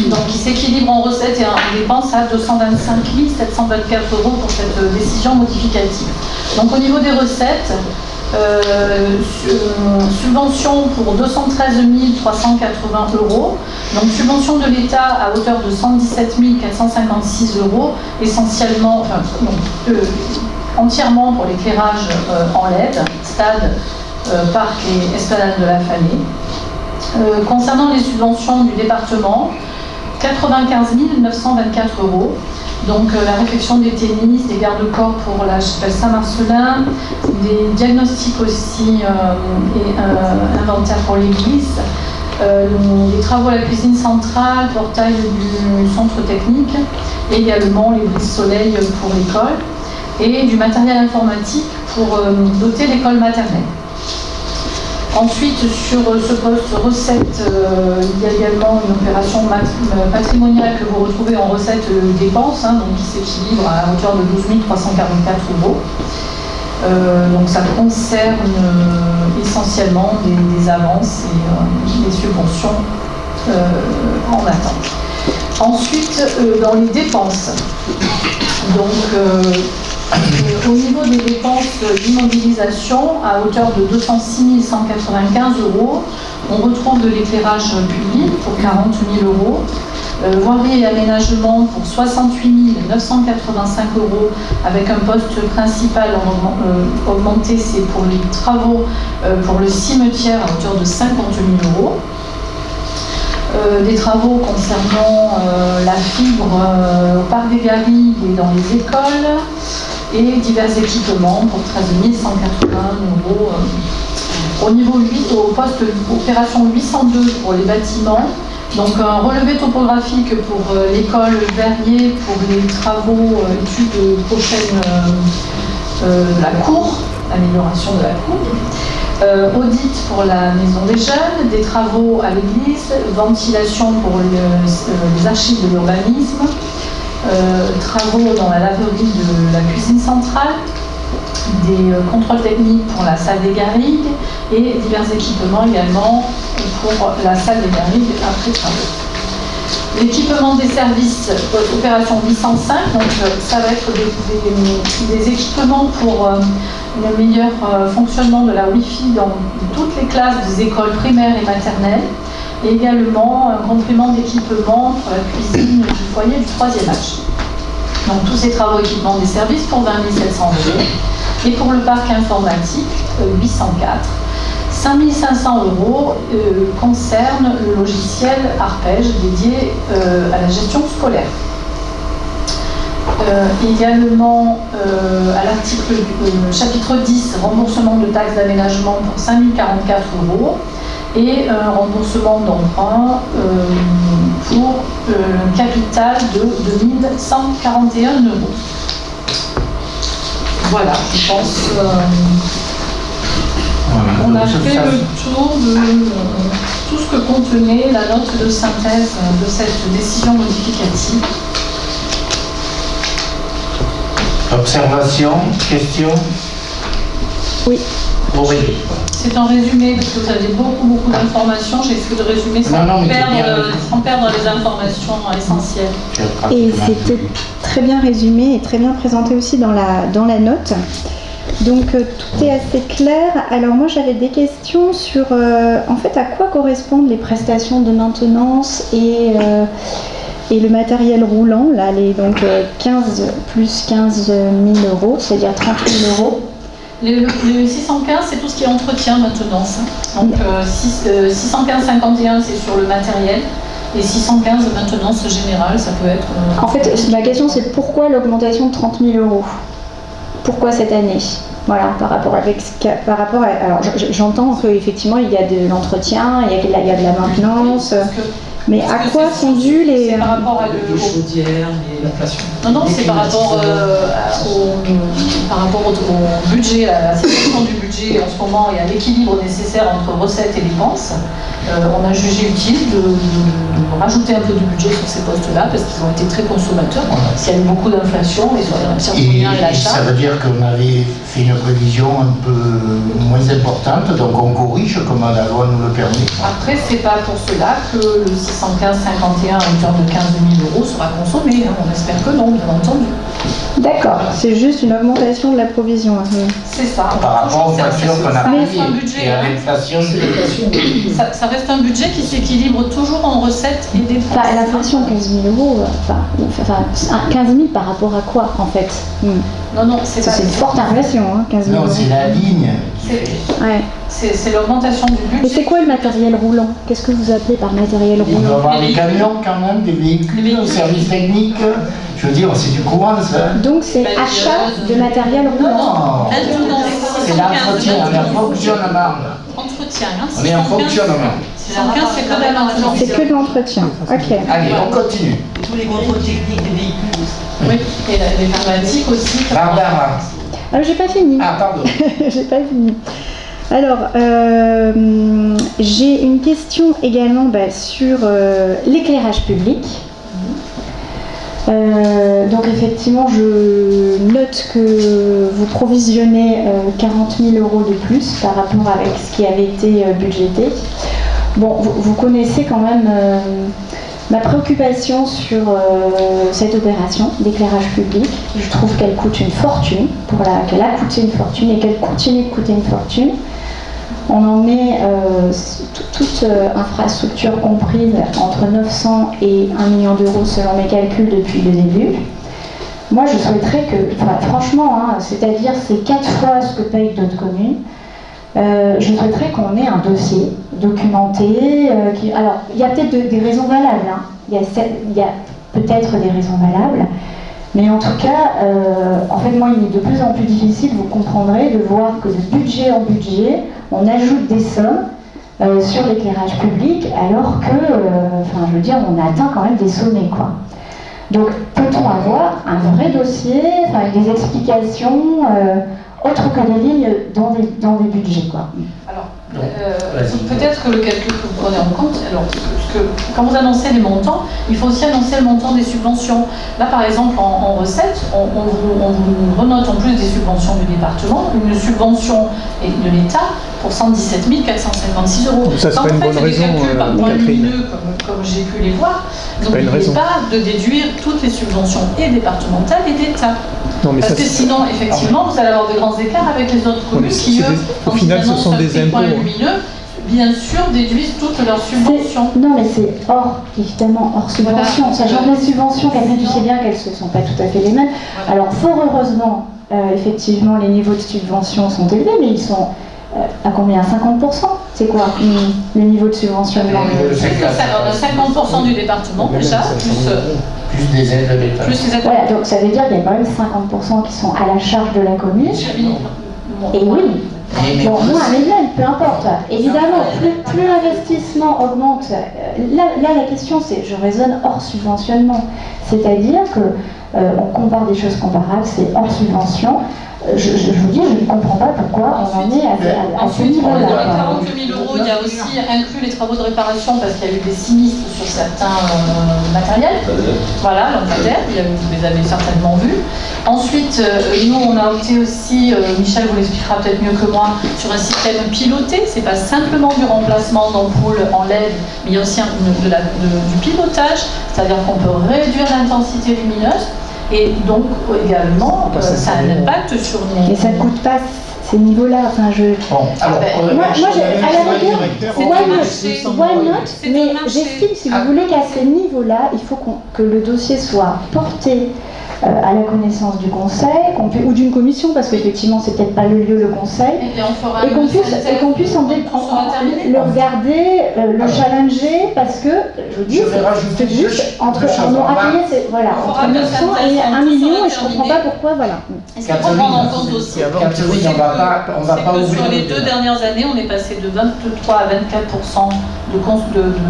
donc qui s'équilibre en recettes et en dépenses à 225 724 € pour cette décision modificative. Donc au niveau des recettes, subvention pour 213 380 €, donc subvention de l'État à hauteur de 117 456 €, essentiellement, entièrement pour l'éclairage en LED, stade, parc et esplanade de la Fanée. Concernant les subventions du département, 95 924 €. Donc la réfection des tennis, des garde-corps pour la chapelle Saint-Marcelin, des diagnostics aussi et inventaire pour l'église, les travaux à la cuisine centrale, portail du centre technique, également les brises soleil pour l'école, et du matériel informatique pour doter l'école maternelle. Ensuite, sur ce poste recette, il y a également une opération patrimoniale que vous retrouvez en recette dépenses, donc qui s'équilibre à hauteur de 12 344 €. Donc ça concerne essentiellement des avances et des subventions en attente. Ensuite, dans les dépenses, donc au niveau des dépenses d'immobilisation, à hauteur de 206 195 €, on retrouve de l'éclairage public pour 40 000 €, voirie et aménagement pour 68 985 € avec un poste principal augmenté, c'est pour les travaux pour le cimetière à hauteur de 50 000 €. des travaux concernant la fibre au parc des Garrigues et dans les écoles, et divers équipements pour 13 180 euros. Au niveau 8, au poste opération 802 pour les bâtiments, donc un relevé topographique pour l'école Verrier pour les travaux, études prochaines de la cour, amélioration de la cour, audit pour la maison des jeunes, des travaux à l'église, ventilation pour les archives de l'urbanisme, travaux dans la laverie de la cuisine centrale, des contrôles techniques pour la salle des Garrigues et divers équipements également pour la salle des Garrigues après travaux. L'équipement des services, opération 805, donc ça va être des équipements pour le meilleur fonctionnement de la Wi-Fi dans toutes les classes des écoles primaires et maternelles, et également un complément d'équipement pour la cuisine du foyer du 3e âge. Donc tous ces travaux équipements des services pour 20 700 euros. Et pour le parc informatique, 804, 5 500 euros concerne le logiciel Arpège dédié à la gestion scolaire. Également à l'article chapitre 10, remboursement de taxes d'aménagement pour 5 044 euros et un remboursement d'emprunt pour un capital de 2 141 euros. Voilà, je pense qu'on a fait le tour de tout ce que contenait la note de synthèse de cette décision modificative. Observation, question? Oui. Aurélie. C'est un résumé, parce que vous avez beaucoup d'informations. J'ai essayé de résumer sans perdre les informations essentielles. Et c'était très bien résumé et très bien présenté aussi dans la note. Donc tout est assez clair. Alors moi j'avais des questions sur en fait à quoi correspondent les prestations de maintenance et le matériel roulant, là, donc 15 plus 15 000 euros, c'est-à-dire 30 000 euros. Le 615, c'est tout ce qui est entretien, maintenance. Donc 615,51, c'est sur le matériel. Et 615, maintenance générale, ça peut être... En fait, ma question, c'est pourquoi l'augmentation de 30 000 euros? Pourquoi cette année? Voilà, par rapport à... Alors, j'entends qu'effectivement, il y a de l'entretien, il y a de la maintenance... Mais à quoi sont dus les... C'est par rapport à les chaudières, l'inflation. Non, c'est par rapport au budget, à la situation du budget en ce moment et à l'équilibre nécessaire entre recettes et dépenses. On a jugé utile de rajouter un peu de budget sur ces postes-là parce qu'ils ont été très consommateurs. S'il y a eu beaucoup d'inflation, ils ont réussi à fournir l'achat. Ça veut dire qu'on avait fait une prévision un peu moins importante, donc on corrige comme la loi nous le permet. Après, c'est pas pour cela que le 615,51 à hauteur de 15 000 euros sera consommé. On espère que non, bien entendu. D'accord, c'est juste une augmentation de la provision. C'est ça. Par rapport aux factures qu'on a payées et à l'inflation. Ça reste un budget qui s'équilibre toujours en recettes et dépenses. Enfin, l'inflation, 15 000 euros, 15 000 par rapport à quoi en fait? Non, c'est pas... C'est une forte inflation, 15 000 euros. Non, c'est la ligne. C'est l'augmentation du budget. Et c'est quoi le matériel roulant? Qu'est-ce que vous appelez par matériel roulant? Il doit y avoir des camions quand même, des véhicules, au service technique. Je veux dire, c'est du courant ça. Donc c'est achat de matériel roulant? Non, c'est l'entretien, on est en fonctionnement. Entretien, on est en fonctionnement. 615, c'est que de l'entretien. C'est que de l'entretien, ok. Allez, on continue. Et tous les contrôles techniques des véhicules. Oui, et les pneumatiques aussi. Barbara. Alors j'ai pas fini. Ah, pardon. J'ai pas fini. Alors, j'ai une question également sur l'éclairage public. Donc effectivement, je note que vous provisionnez 40 000 euros de plus par rapport avec ce qui avait été budgété. Bon, vous connaissez quand même ma préoccupation sur cette opération d'éclairage public. Je trouve qu'elle coûte une fortune, qu'elle a coûté une fortune et qu'elle continue de coûter une fortune. On en est, toute infrastructure comprise, entre 900 et 1 million d'euros selon mes calculs depuis le début. Moi, je souhaiterais que, franchement, c'est-à-dire c'est 4 fois ce que payent d'autres communes, je souhaiterais qu'on ait un dossier documenté. Alors, il y a peut-être des raisons valables. Hein. Il y a peut-être des raisons valables. Mais en tout cas, en fait, moi, il est de plus en plus difficile, vous comprendrez, de voir que de budget en budget, on ajoute des sommes sur l'éclairage public, alors que, je veux dire, on a atteint quand même des sommets, quoi. Donc, peut-on avoir un vrai dossier, avec des explications autres que les lignes dans des budgets, quoi. Alors, peut-être que le calcul que vous prenez en compte, alors, parce que quand vous annoncez les montants, il faut aussi annoncer le montant des subventions. Là, par exemple, en recettes, on vous renote en plus des subventions du département, une subvention de l'État pour 117 456 €. Ça, c'est pas une bonne raison, Catherine. Comme j'ai pu les voir, n'oubliez pas de déduire toutes les subventions et départementales et d'État. Parce que sinon, effectivement, vous allez avoir de grands écarts avec les autres communes qui, eux, au final, ce sont des impôts. Lumineux, bien sûr, déduisent toutes leurs subventions. Non, mais c'est évidemment hors subvention. Voilà. Sachant que les subventions, Catherine, tu sais bien qu'elles ne sont pas tout à fait les mêmes. Voilà. Alors, fort heureusement, effectivement, les niveaux de subvention sont élevés, mais ils sont à combien? 50%? C'est quoi le niveau de subventionnement? On a 50% du département déjà, plus des aides de l'État. Voilà, donc ça veut dire qu'il y a quand même 50% qui sont à la charge de la commune. Et oui. Bon, moins, mais même, peu importe. Évidemment, plus l'investissement augmente, là la question c'est, je raisonne hors subventionnement. C'est-à-dire que on compare des choses comparables, c'est hors subvention. Je vous dis, je ne comprends pas pourquoi on en est à ce niveau-là. Dans les 42 000 €, il y a aussi inclus les travaux de réparation parce qu'il y a eu des sinistres sur certains matériels. Voilà, lampadaires, vous les avez certainement vus. Ensuite, nous, on a opté aussi, Michel vous l'expliquera peut-être mieux que moi, sur un système piloté. C'est pas simplement du remplacement d'ampoules en LED, mais il y a aussi du pilotage, c'est-à-dire qu'on peut réduire l'intensité lumineuse. Et donc, également, ça a un impact sur nos... Mais ça ne coûte pas ces niveaux-là. Enfin, Bon, alors, moi, à la rigueur, why not, mais j'estime, si vous voulez, qu'à ces niveaux-là, il faut que le dossier soit porté à la connaissance du conseil, ou d'une commission, parce qu'effectivement, c'est peut-être pas le lieu, le conseil, et qu'on puisse le regarder, le challenger, parce que, je vous dis, c'est juste entre 900 et 1 million, et je comprends pas pourquoi, voilà. Et ce qu'il faut prendre en compte aussi, c'est que sur les 2 dernières années, on est passé de 23 à 24%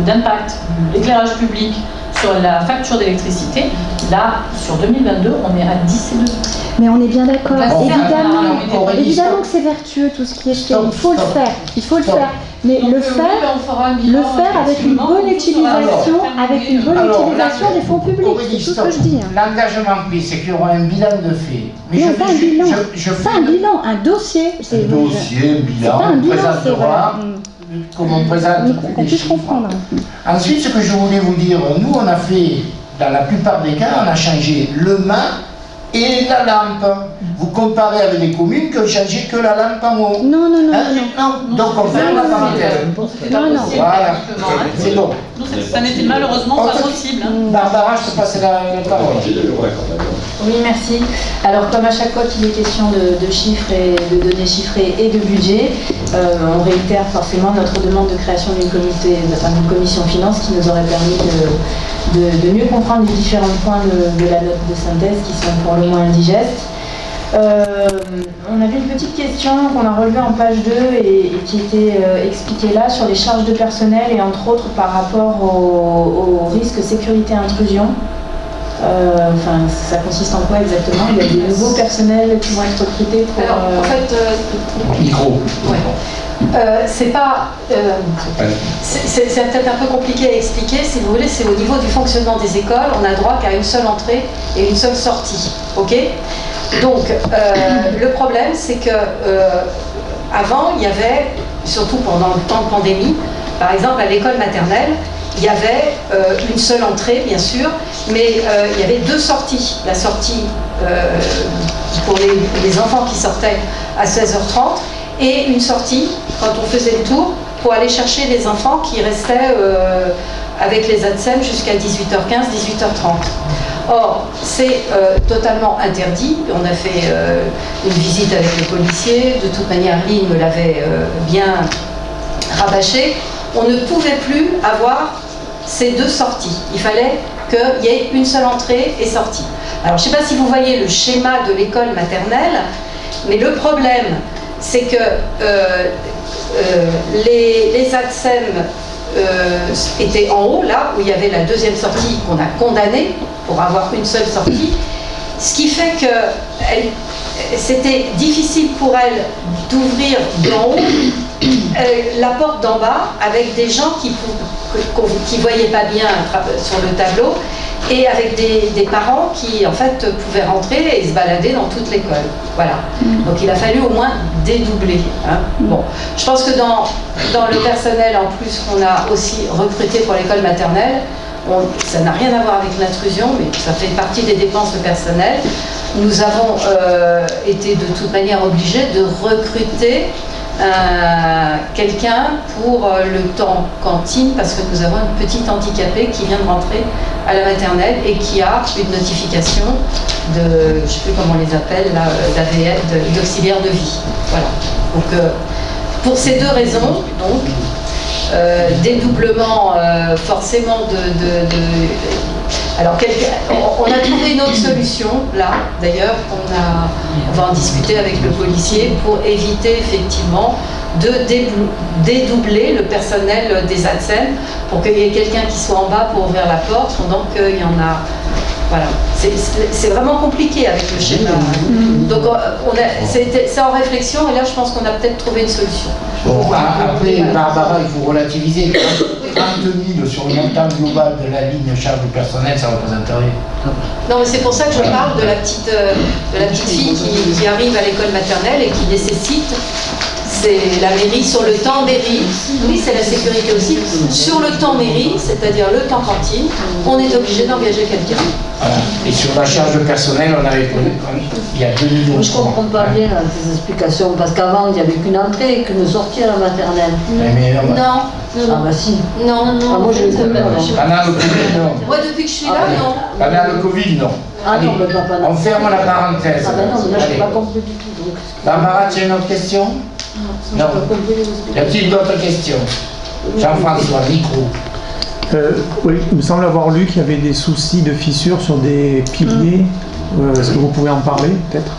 d'impact de l'éclairage public sur la facture d'électricité. Là, sur 2022, on est à 10 et 2. Mais on est bien d'accord. Évidemment que c'est vertueux tout ce qui est fait. Il faut le faire. Mais donc, le faire avec une bonne utilisation, des fonds publics. C'est tout ce que je dis. L'engagement pris, c'est qu'il y aura un bilan de fait. Mais non, pas un bilan. C'est un bilan, un dossier. Un dossier, un bilan. On présentera. Comme on présente qu'on puisse comprendre. Ensuite, ce que je voulais vous dire, nous on a fait, dans la plupart des cas, on a changé le mât et la lampe. Vous comparez avec les communes qui ont changé que la lampe en haut. Non. Donc on ferme la parenthèse. Non. Voilà, c'est bon. Ça n'était malheureusement pas possible. Barbara, je te passe la parole. Oui, merci. Alors, comme à chaque fois qu'il est question de chiffres et de données chiffrées et de budget, on réitère forcément notre demande de création d'une commission finance qui nous aurait permis de mieux comprendre les différents points de la note de synthèse qui sont pour le moins indigestes. On avait une petite question qu'on a relevée en page 2 et qui était expliquée là sur les charges de personnel et entre autres par rapport au risque sécurité-intrusion. Ça consiste en quoi exactement? Il y a des nouveaux personnels qui vont être recrutés pour... Alors, en fait... Micro. Ouais. C'est peut-être un peu compliqué à expliquer, si vous voulez, c'est au niveau du fonctionnement des écoles, on a droit qu'à une seule entrée et une seule sortie, ok? Donc, le problème, c'est que avant, il y avait, surtout pendant le temps de pandémie, par exemple à l'école maternelle, il y avait une seule entrée, bien sûr, mais il y avait 2 sorties. La sortie pour les enfants qui sortaient à 16h30 et une sortie, quand on faisait le tour, pour aller chercher les enfants qui restaient avec les ATSEM jusqu'à 18h15, 18h30. Or, c'est totalement interdit. On a fait une visite avec le policier. De toute manière, Lynn me l'avait bien rabâché. On ne pouvait plus avoir ces deux sorties. Il fallait qu'il y ait une seule entrée et sortie. Alors, je ne sais pas si vous voyez le schéma de l'école maternelle, mais le problème, c'est que les ATSEM étaient en haut, là où il y avait la deuxième sortie qu'on a condamnée pour avoir une seule sortie, ce qui fait que c'était difficile pour elle d'ouvrir d'en haut la porte d'en bas avec des gens qui ne voyaient pas bien sur le tableau et avec des parents qui en fait pouvaient rentrer et se balader dans toute l'école. Voilà. Donc il a fallu au moins dédoubler. Hein. Bon, je pense que dans le personnel en plus qu'on a aussi recruté pour l'école maternelle, ça n'a rien à voir avec l'intrusion, mais ça fait partie des dépenses de personnel. Nous avons été de toute manière obligés de recruter quelqu'un pour le temps cantine parce que nous avons une petite handicapée qui vient de rentrer à la maternelle et qui a une notification de, je ne sais plus comment on les appelle, d'auxiliaire de vie. Voilà. Donc pour ces deux raisons, donc, dédoublement forcément alors on a trouvé une autre solution là d'ailleurs, on va en discuter avec le policier pour éviter effectivement de dédoubler le personnel des ATSEM pour qu'il y ait quelqu'un qui soit en bas pour ouvrir la porte pendant qu'il y en a. Voilà, c'est vraiment compliqué avec le schéma. Donc c'est en réflexion et là je pense qu'on a peut-être trouvé une solution. Bon, après, Barbara, il faut relativiser. 30 000 sur le montant global de la ligne charge du personnel, ça représente rien. Non, mais c'est pour ça que je parle de la petite fille qui arrive à l'école maternelle et qui nécessite, c'est la mairie sur le temps mairie. Oui, c'est la sécurité aussi. Sur le temps mairie, c'est-à-dire le temps cantine, on est obligé d'engager quelqu'un. Voilà. Et sur la charge de personnel, on avait il y a 2 millions. Moi, je ne comprends pas bien tes explications, parce qu'avant, il n'y avait qu'une entrée et qu'une sortie à la maternelle. Non. Ah bah si. Non. Ah, moi, je l'ai compris. Pendant le Covid, non. Moi, depuis que je suis là, non. Pendant le Covid, non. Ah allez, non, mais pas on ferme la parenthèse. Ah bah non, mais là, je n'ai pas compris du tout. Donc... Barbara, tu as une autre question? Non. Y a-t-il d'autres questions? Jean-François, micro. Oui, il me semble avoir lu qu'il y avait des soucis de fissures sur des piliers. Est-ce que vous pouvez en parler, peut-être?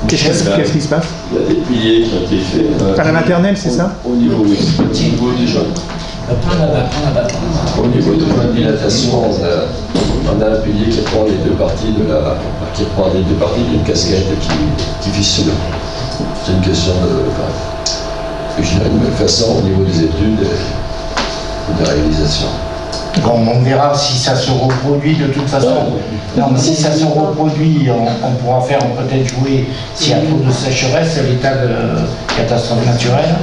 Qu'est-ce qui se passe? Il y a des piliers qui ont été faits. À la maternelle, c'est ça? Au niveau du jaune. Au niveau de la dilatation, on a un pilier qui prend les deux parties d'une casquette qui fissure. C'est une question de toute façon au niveau des études et de réalisation. Bon, on verra si ça se reproduit de toute façon. Non, mais si ça se reproduit, on pourra faire peut-être jouer, s'il y a trop de sécheresse, l'état de catastrophe naturelle.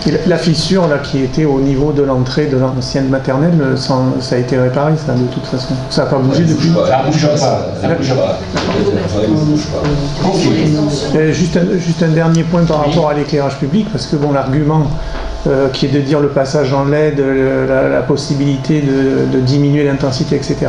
Et la fissure là, qui était au niveau de l'entrée de l'ancienne maternelle, ça a été réparé, ça, de toute façon. Ça n'a pas bougé depuis. Ça ne bouge pas. Ça ne bouge pas. Okay. Juste un dernier point par rapport à l'éclairage public, parce que bon, l'argument qui est de dire le passage en LED, la possibilité de diminuer l'intensité, etc.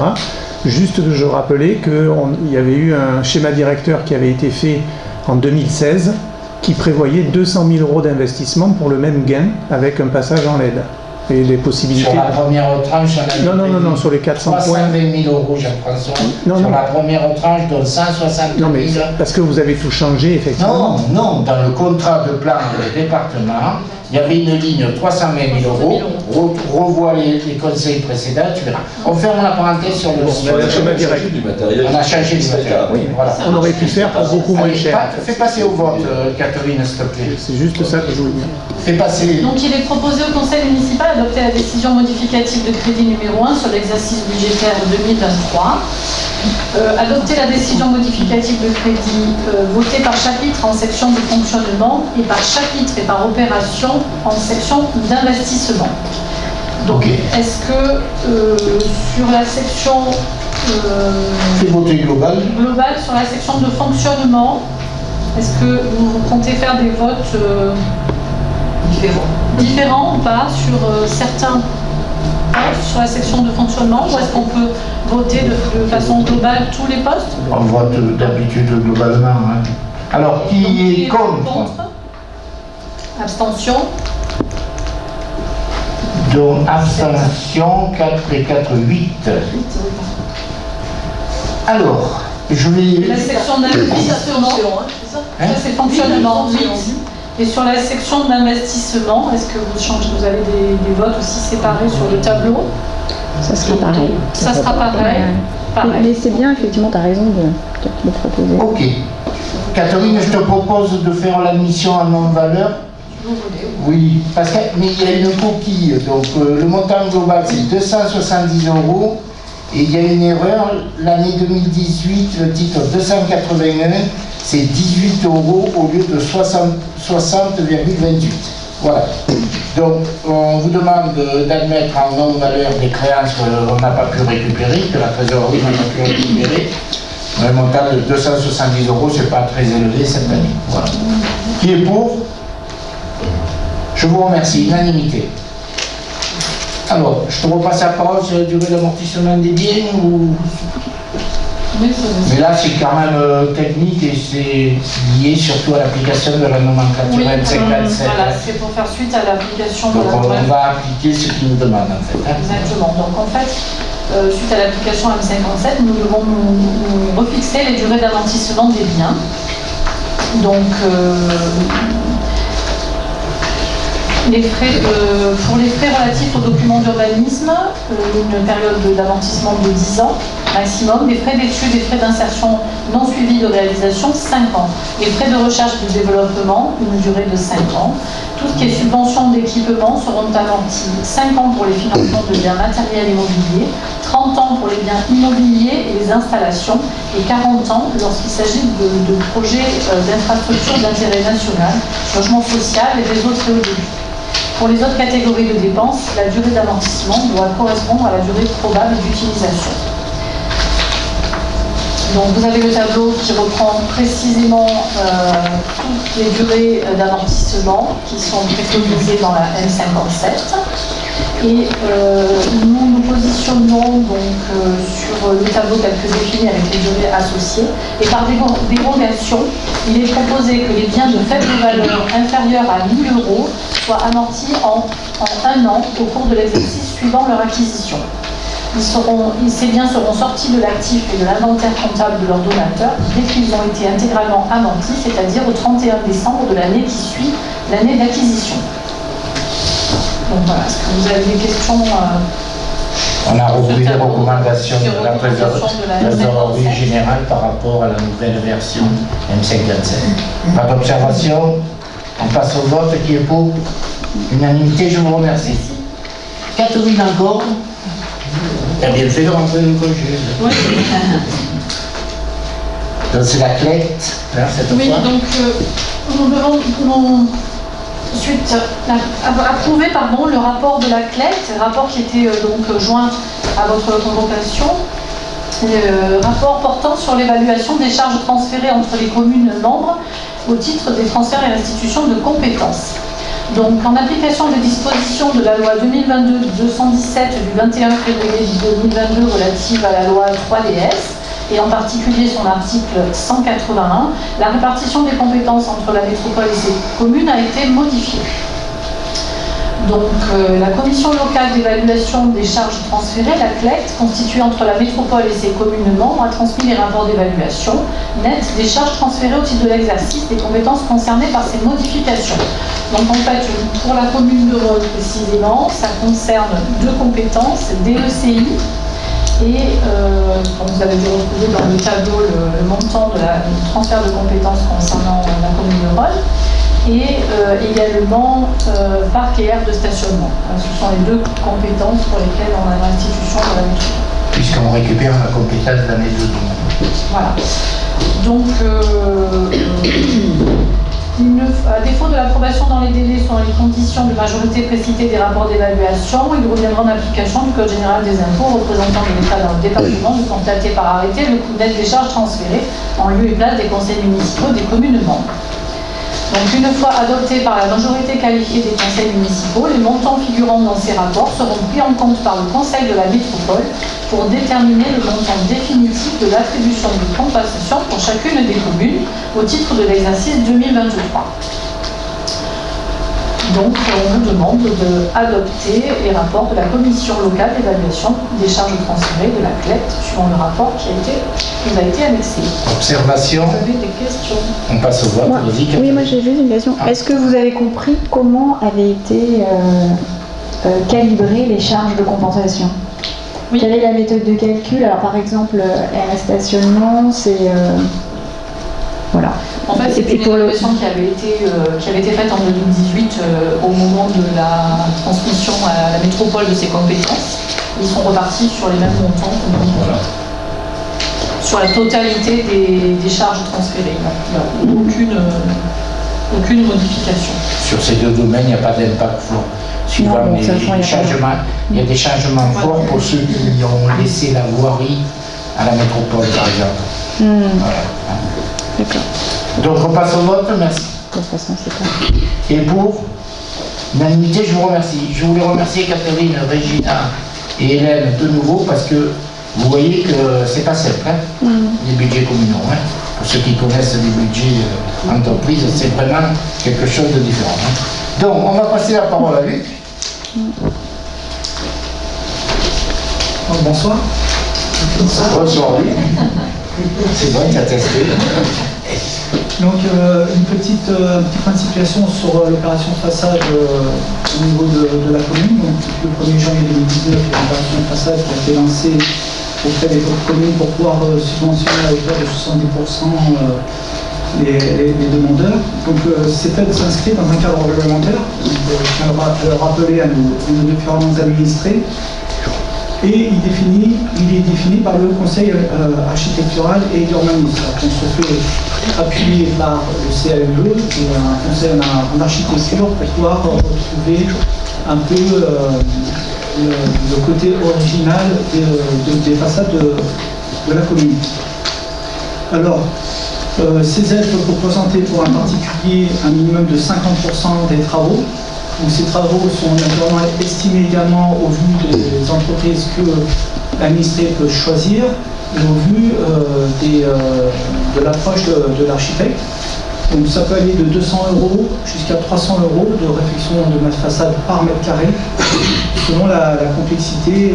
Juste que je rappelais qu'il y avait eu un schéma directeur qui avait été fait en 2016 qui prévoyait 200 000 € d'investissement pour le même gain avec un passage en LED. Et les possibilités... Sur la première tranche, on a non, sur les 400 points. 320 000 €, Jean-François. Sur la première tranche, dont 160 000. Non, mais parce que vous avez tout changé, effectivement. Non, dans le contrat de plan du département, il y avait une ligne 320 000 €, revois les conseils précédents, tu verras. On ferme la parenthèse sur le schéma direct. On a changé du matériel. Oui, voilà. On aurait pu faire pour beaucoup moins cher. Fais passer au vote, Catherine, s'il te plaît. C'est juste ça que je voulais dire. Fais passer. Donc il est proposé au Conseil municipal d'adopter la décision modificative de crédit numéro 1 sur l'exercice budgétaire 2023. Adopter la décision modificative de crédit votée par chapitre en section de fonctionnement et par chapitre et par opération en section d'investissement. Donc est-ce que sur la section globale, sur la section de fonctionnement, est-ce que vous comptez faire des votes différents ou pas sur certains postes sur la section de fonctionnement ou est-ce qu'on peut voter de façon globale tous les postes? On vote d'habitude globalement. Hein. Alors, qui est contre? Abstention. Donc, abstention, 4 et 4, 8. Alors, je vais... La section d'investissement, ça c'est fonctionnement 8. Et sur la section d'investissement, est-ce que vous avez des votes aussi séparés sur le tableau? Ça sera pareil. Ça sera pareil. Mais c'est bien, effectivement, tu as raison de proposer. Ok. Catherine, je te propose de faire l'admission en non-valeur. Oui, parce que, mais il y a une coquille. Donc, le montant global, c'est 270 €. Et il y a une erreur. L'année 2018, le titre 281, c'est 18 € au lieu de 60,28. Voilà. Donc, on vous demande d'admettre en non-valeur des créances qu'on n'a pas pu récupérer, que la trésorerie n'a pas pu récupérer. Un montant de 270 €, c'est pas très élevé cette année. Voilà. Qui est pour? Je vous remercie. Unanimité. Alors, je te repasse la parole sur la durée d'amortissement des biens ou... Mais là, c'est quand même technique et c'est lié surtout à l'application de la nomenclature M57. Voilà, c'est pour faire suite à l'application de la Donc, on va appliquer ce qu'ils nous demandent en fait. Hein. Exactement. Donc, en fait, suite à l'application M57, nous devons nous refixer les durées d'amortissement des biens. Donc, pour les frais relatifs aux documents d'urbanisme, une période d'amortissement de 10 ans maximum, des frais d'études et frais d'insertion non suivis de réalisation, 5 ans. Les frais de recherche et de développement, une durée de 5 ans. Tout ce qui est subvention d'équipement seront amortis 5 ans pour les financements de biens matériels immobiliers, 30 ans pour les biens immobiliers et les installations, et 40 ans lorsqu'il s'agit de projets d'infrastructures d'intérêt national, logement social et des autres au début. Pour les autres catégories de dépenses, la durée d'amortissement doit correspondre à la durée probable d'utilisation. Donc vous avez le tableau qui reprend précisément toutes les durées d'amortissement qui sont préconisées dans la M57. Et nous nous positionnons donc sur le tableau tel que défini avec les durées associées. Et par dérogation, il est proposé que les biens de faible valeur inférieure à 1 000 € soient amortis en 1 an au cours de l'exercice suivant leur acquisition. Ces biens seront sortis de l'actif et de l'inventaire comptable de leur donateur dès qu'ils ont été intégralement amortis, c'est-à-dire au 31 décembre de l'année qui suit l'année d'acquisition. Donc voilà, est-ce que vous avez des questions On a repris les recommandations de la trésorerie générale par rapport à la nouvelle version M57. Pas d'observation, on passe au vote. Qui est pour? Unanimité, je vous remercie. Catherine encore. Tu as bien fait de rentrer le congé. Oui. Donc c'est la clette, hein, cette fois. Oui, donc nous devons approuver le rapport de la clette, rapport qui était donc joint à votre convocation. Le rapport portant sur l'évaluation des charges transférées entre les communes membres au titre des transferts et restitutions de compétences. Donc, en application des dispositions de la loi 2022-217 du 21 février 2022 relative à la loi 3DS, et en particulier son article 181, la répartition des compétences entre la métropole et ses communes a été modifiée. Donc, la commission locale d'évaluation des charges transférées, la CLET, constituée entre la métropole et ses communes membres, a transmis les rapports d'évaluation nette des charges transférées au titre de l'exercice des compétences concernées par ces modifications. Donc, en fait, pour la commune de Rhodes précisément, ça concerne 2 compétences, DECI, et vous avez dû retrouver dans le tableau le montant du transfert de compétences concernant la commune de Rhodes, et également parc et aire de stationnement. Ce sont les 2 compétences pour lesquelles on a l'institution de la métropole. Puisqu'on récupère la compétence d'année 2. Voilà. Donc, à défaut de l'approbation dans les délais selon les conditions de majorité précitées des rapports d'évaluation, il reviendra en application du Code général des impôts représentant de l'État dans le département de constater par arrêté le coût net des charges transférées en lieu et place des conseils municipaux des communes membres. Donc une fois adoptés par la majorité qualifiée des conseils municipaux, les montants figurant dans ces rapports seront pris en compte par le Conseil de la métropole pour déterminer le montant définitif de l'attribution de compensation pour chacune des communes au titre de l'exercice 2023. Donc, on nous demande d'adopter les rapports de la commission locale d'évaluation des charges transférées de la CLET, suivant le rapport qui nous a été annexé. Observation. Vous avez des questions? On passe au vote. Oui, moi j'ai juste une question. Est-ce que vous avez compris comment avaient été calibrées les charges de compensation? Oui. Quelle est la méthode de calcul? Alors par exemple, un stationnement, c'est... voilà. En fait, c'était une évaluation qui avait été faite en 2018 au moment de la transmission à la métropole de ses compétences. Ils sont repartis sur les mêmes montants sur la totalité des charges transférées. Il n'y a aucune modification. Sur ces deux domaines, il n'y a pas d'impact fort. Suivant les changements, il y a des changements forts pour ceux qui ont laissé la voirie à la métropole, par exemple. Voilà. D'accord. Donc on passe au vote, merci. De toute façon, c'est pas... Et pour l'unanimité, je vous remercie. Je voulais remercier Catherine, Régina et Hélène de nouveau parce que vous voyez que c'est pas simple, hein, les budgets communaux. Hein. Pour ceux qui connaissent les budgets entreprises, c'est vraiment quelque chose de différent. Hein. Donc on va passer la parole à Luc. Bonsoir. Bonsoir, Luc. C'est bon, tu as testé. Donc une petite point de situation sur l'opération façade au niveau de la commune. Donc, depuis le 1er janvier 2019, il y a une opération de façade qui a été lancée auprès des autres communes pour pouvoir subventionner à hauteur de 70% les demandeurs. Donc cette aide s'inscrit dans un cadre réglementaire. Je tiens à le rappeler à nos différents administrés. Et il est défini par le conseil architectural et d'urbanisme. On se fait appuyer par le CAUE et un conseil en architecture pour pouvoir retrouver un peu le côté original des façades de la commune. Alors, ces aides peuvent représenter pour un particulier un minimum de 50% des travaux. Donc ces travaux sont naturellement estimés également au vu des entreprises que l'administré peut choisir et au vu de l'approche de l'architecte. Donc ça peut aller de 200 € jusqu'à 300 € de réfection de ma façade par mètre carré selon la complexité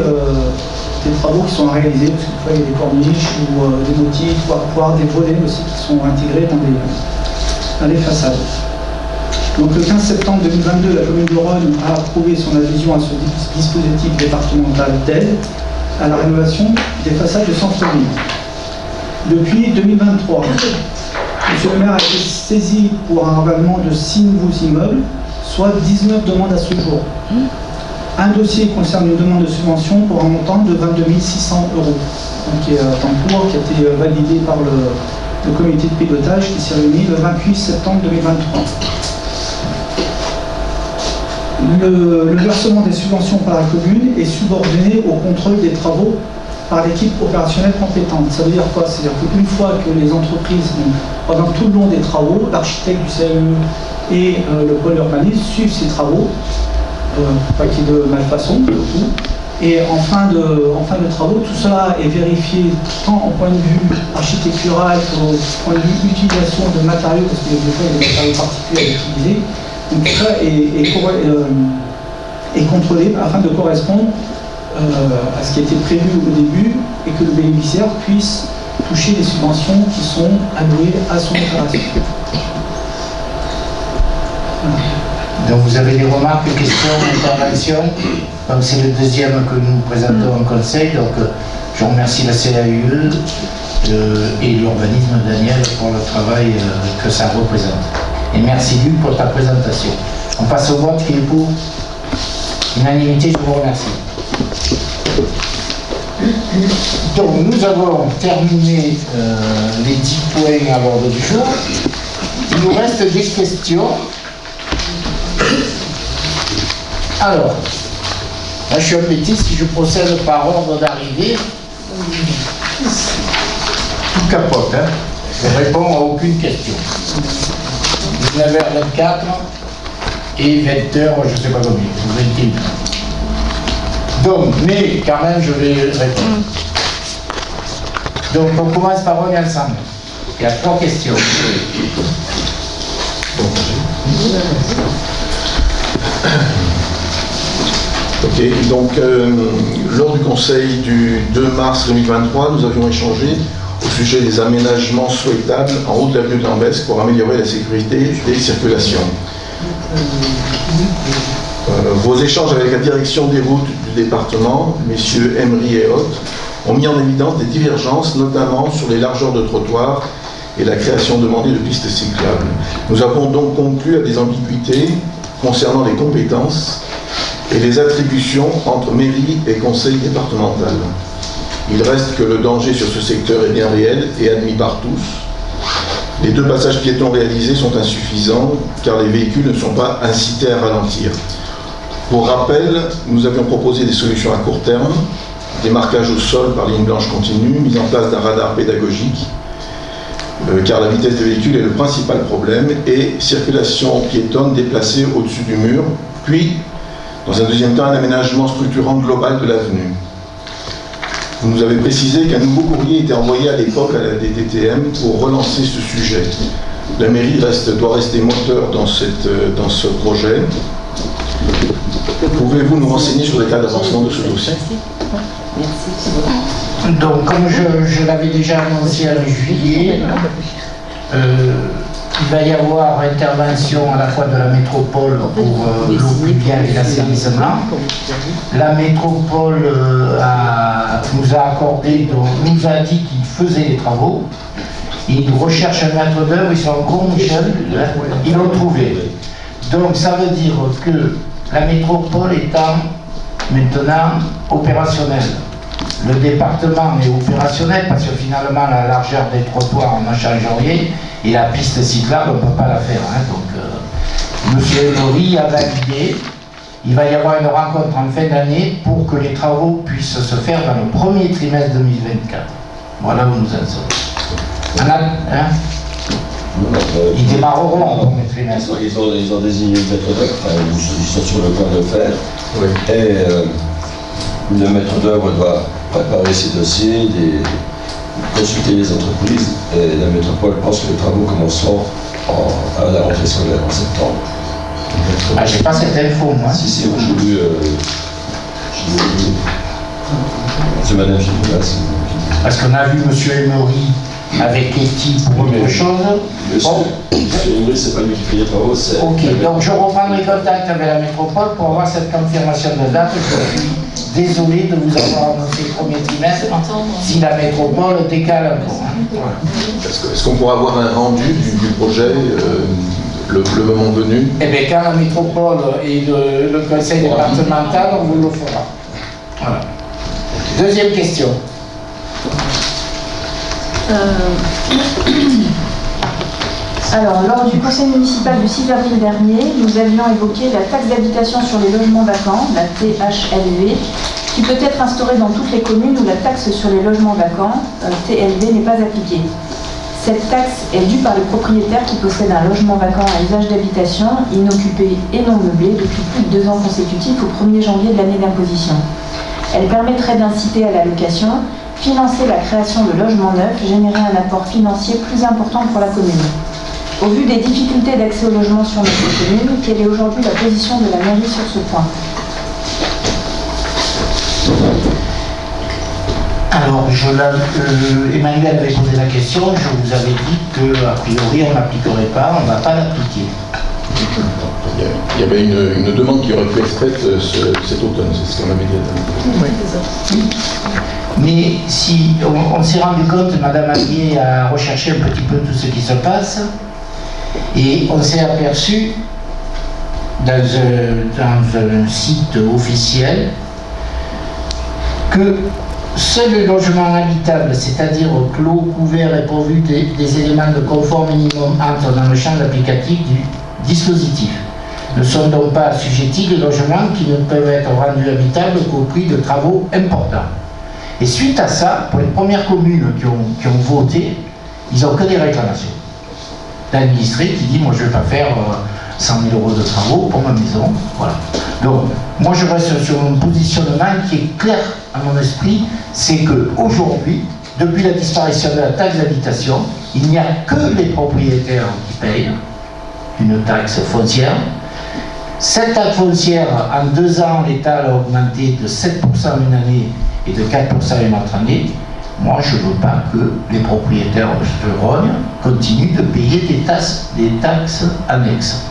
des travaux qui sont à réaliser, parce que fois il y a des corniches ou des motifs, voire des volets aussi qui sont intégrés dans les façades. Donc le 15 septembre 2022, la commune de Rosne a approuvé son adhésion à ce dispositif départemental d'aide à la rénovation des façades de centre-ville. Depuis 2023, M. le maire a été saisi pour un ravalement de 6 nouveaux immeubles, soit 19 demandes à ce jour. Un dossier concerne une demande de subvention pour un montant de 22 600 €, donc qui est en cours, qui a été validé par le comité de pilotage qui s'est réuni le 28 septembre 2023. Le versement des subventions par la commune est subordonné au contrôle des travaux par l'équipe opérationnelle compétente. Ça veut dire quoi? C'est-à-dire qu'une fois que les entreprises, pendant tout le long des travaux, l'architecte du CAE et le pôle urbanisme suivent ces travaux, pas qu'il y ait de malfaçon, surtout. Et en fin de travaux, tout cela est vérifié tant au point de vue architectural qu'au point de vue utilisation de matériaux, parce que des fois il y a des matériaux particuliers à utiliser. Donc tout ça est contrôlé afin de correspondre à ce qui a été prévu au début et que le bénéficiaire puisse toucher les subventions qui sont allouées à son opération. Voilà. Donc vous avez des remarques, questions, interventions. Donc c'est le deuxième que nous présentons en conseil. Donc je remercie la CAUE et l'urbanisme Daniel pour le travail que ça représente. Et merci Luc pour ta présentation. On passe au vote qui est pour unanimité, je vous remercie. Donc nous avons terminé les 10 points à l'ordre du jour. Il nous reste des questions. Alors, là je suis embêté si je procède par ordre d'arrivée. Tout capote, hein. Je réponds à aucune question. 19h24 et 20h, je ne sais pas combien, 21. Donc, mais quand même, je vais répondre. Donc, on commence par Rognes ensemble. Il y a 3 questions. Ok, donc lors du conseil du 2 mars 2023, nous avions échangé au sujet des aménagements souhaitables en haut de l'avenue de Lambesc pour améliorer la sécurité des circulations. Vos échanges avec la direction des routes du département, messieurs Emery et Hoth, ont mis en évidence des divergences, notamment sur les largeurs de trottoirs et la création demandée de pistes cyclables. Nous avons donc conclu à des ambiguïtés concernant les compétences et les attributions entre mairie et conseil départemental. Il reste que le danger sur ce secteur est bien réel et admis par tous. Les 2 passages piétons réalisés sont insuffisants car les véhicules ne sont pas incités à ralentir. Pour rappel, nous avions proposé des solutions à court terme, des marquages au sol par ligne blanche continue, mise en place d'un radar pédagogique, car la vitesse des véhicules est le principal problème, et circulation piétonne déplacée au-dessus du mur, puis, dans un deuxième temps, un aménagement structurant global de l'avenue. Vous nous avez précisé qu'un nouveau courrier était envoyé à l'époque à la DTTM pour relancer ce sujet. La mairie doit rester moteur dans ce projet. Pouvez-vous nous renseigner sur l'état d'avancement de ce dossier? Donc, comme je l'avais déjà annoncé à juillet, il va y avoir intervention à la fois de la métropole pour l'eau pluviale et l'assainissement. La métropole nous a accordé, nous a dit qu'il faisait les travaux. Ils recherchent un maître d'œuvre, ils sont en cours, Michel, ils l'ont trouvé. Donc ça veut dire que la métropole étant maintenant opérationnelle. Le département est opérationnel parce que finalement la largeur des trottoirs on n'a changé rien et la piste cyclable on ne peut pas la faire. Hein. Donc M. Emery a validé. Il va y avoir une rencontre en fin d'année pour que les travaux puissent se faire dans le premier trimestre 2024. Voilà où nous en sommes. Ils démarreront en premier trimestre. Ils ont désigné le maître d'œuvre, ils sont sur le point de le faire. Oui. Et le maître d'œuvre doit préparer ses dossiers, consulter les entreprises, et la métropole pense que les travaux commenceront à la rentrée scolaire en septembre. Ah, j'ai pas cette info, moi. Si, j'ai vu. C'est Madame Gilles. Parce qu'on a vu M. Emery avec Etty pour autre chose. Monsieur Emery, c'est pas lui qui fait les travaux, c'est... Ok, donc je reprendrai contact avec la métropole pour avoir cette confirmation de date. Je suis désolé de vous avoir annoncé le premier trimestre si la métropole décale encore. Est-ce qu'on pourra avoir un rendu du projet le moment venu? Eh bien, quand la métropole et le conseil départemental, on vous le fera. Voilà. Deuxième question. Alors, lors du conseil municipal du 6 avril dernier, nous avions évoqué la taxe d'habitation sur les logements vacants, la THLV, qui peut être instaurée dans toutes les communes où la taxe sur les logements vacants, TLV, n'est pas appliquée. Cette taxe est due par les propriétaires qui possèdent un logement vacant à usage d'habitation, inoccupé et non meublé depuis plus de 2 ans consécutifs au 1er janvier de l'année d'imposition. Elle permettrait d'inciter à la location, financer la création de logements neufs, générer un apport financier plus important pour la commune. Au vu des difficultés d'accès au logement sur notre commune, quelle est aujourd'hui la position de la mairie sur ce point? Alors, Emmanuel avait posé la question, je vous avais dit qu'a priori on n'appliquerait pas, on ne va pas l'appliquer. Il y avait une demande qui aurait pu être faite cet automne, c'est ce qu'on avait dit. Oui. Mais si on s'est rendu compte, Madame Aguier a recherché un petit peu tout ce qui se passe, et on s'est aperçu dans un site officiel que seuls les logements habitables, c'est-à-dire clos, couverts et pourvus des éléments de confort minimum, entrent dans le champ applicatif du dispositif. Ne sont donc pas assujettis les logements qui ne peuvent être rendus habitables qu'au prix de travaux importants. Et suite à ça, pour les premières communes qui ont voté, ils n'ont que des réclamations. d'administré qui dit moi je ne vais pas faire 100 000 euros de travaux pour ma maison. Voilà. Donc moi je reste sur un positionnement qui est clair à mon esprit, c'est qu'aujourd'hui, depuis la disparition de la taxe d'habitation, il n'y a que les propriétaires qui payent une taxe foncière. Cette taxe foncière, en 2 ans, l'État l'a augmenté de 7% une année et de 4% une autre année. Moi, je ne veux pas que les propriétaires de Rognes continuent de payer des taxes annexes.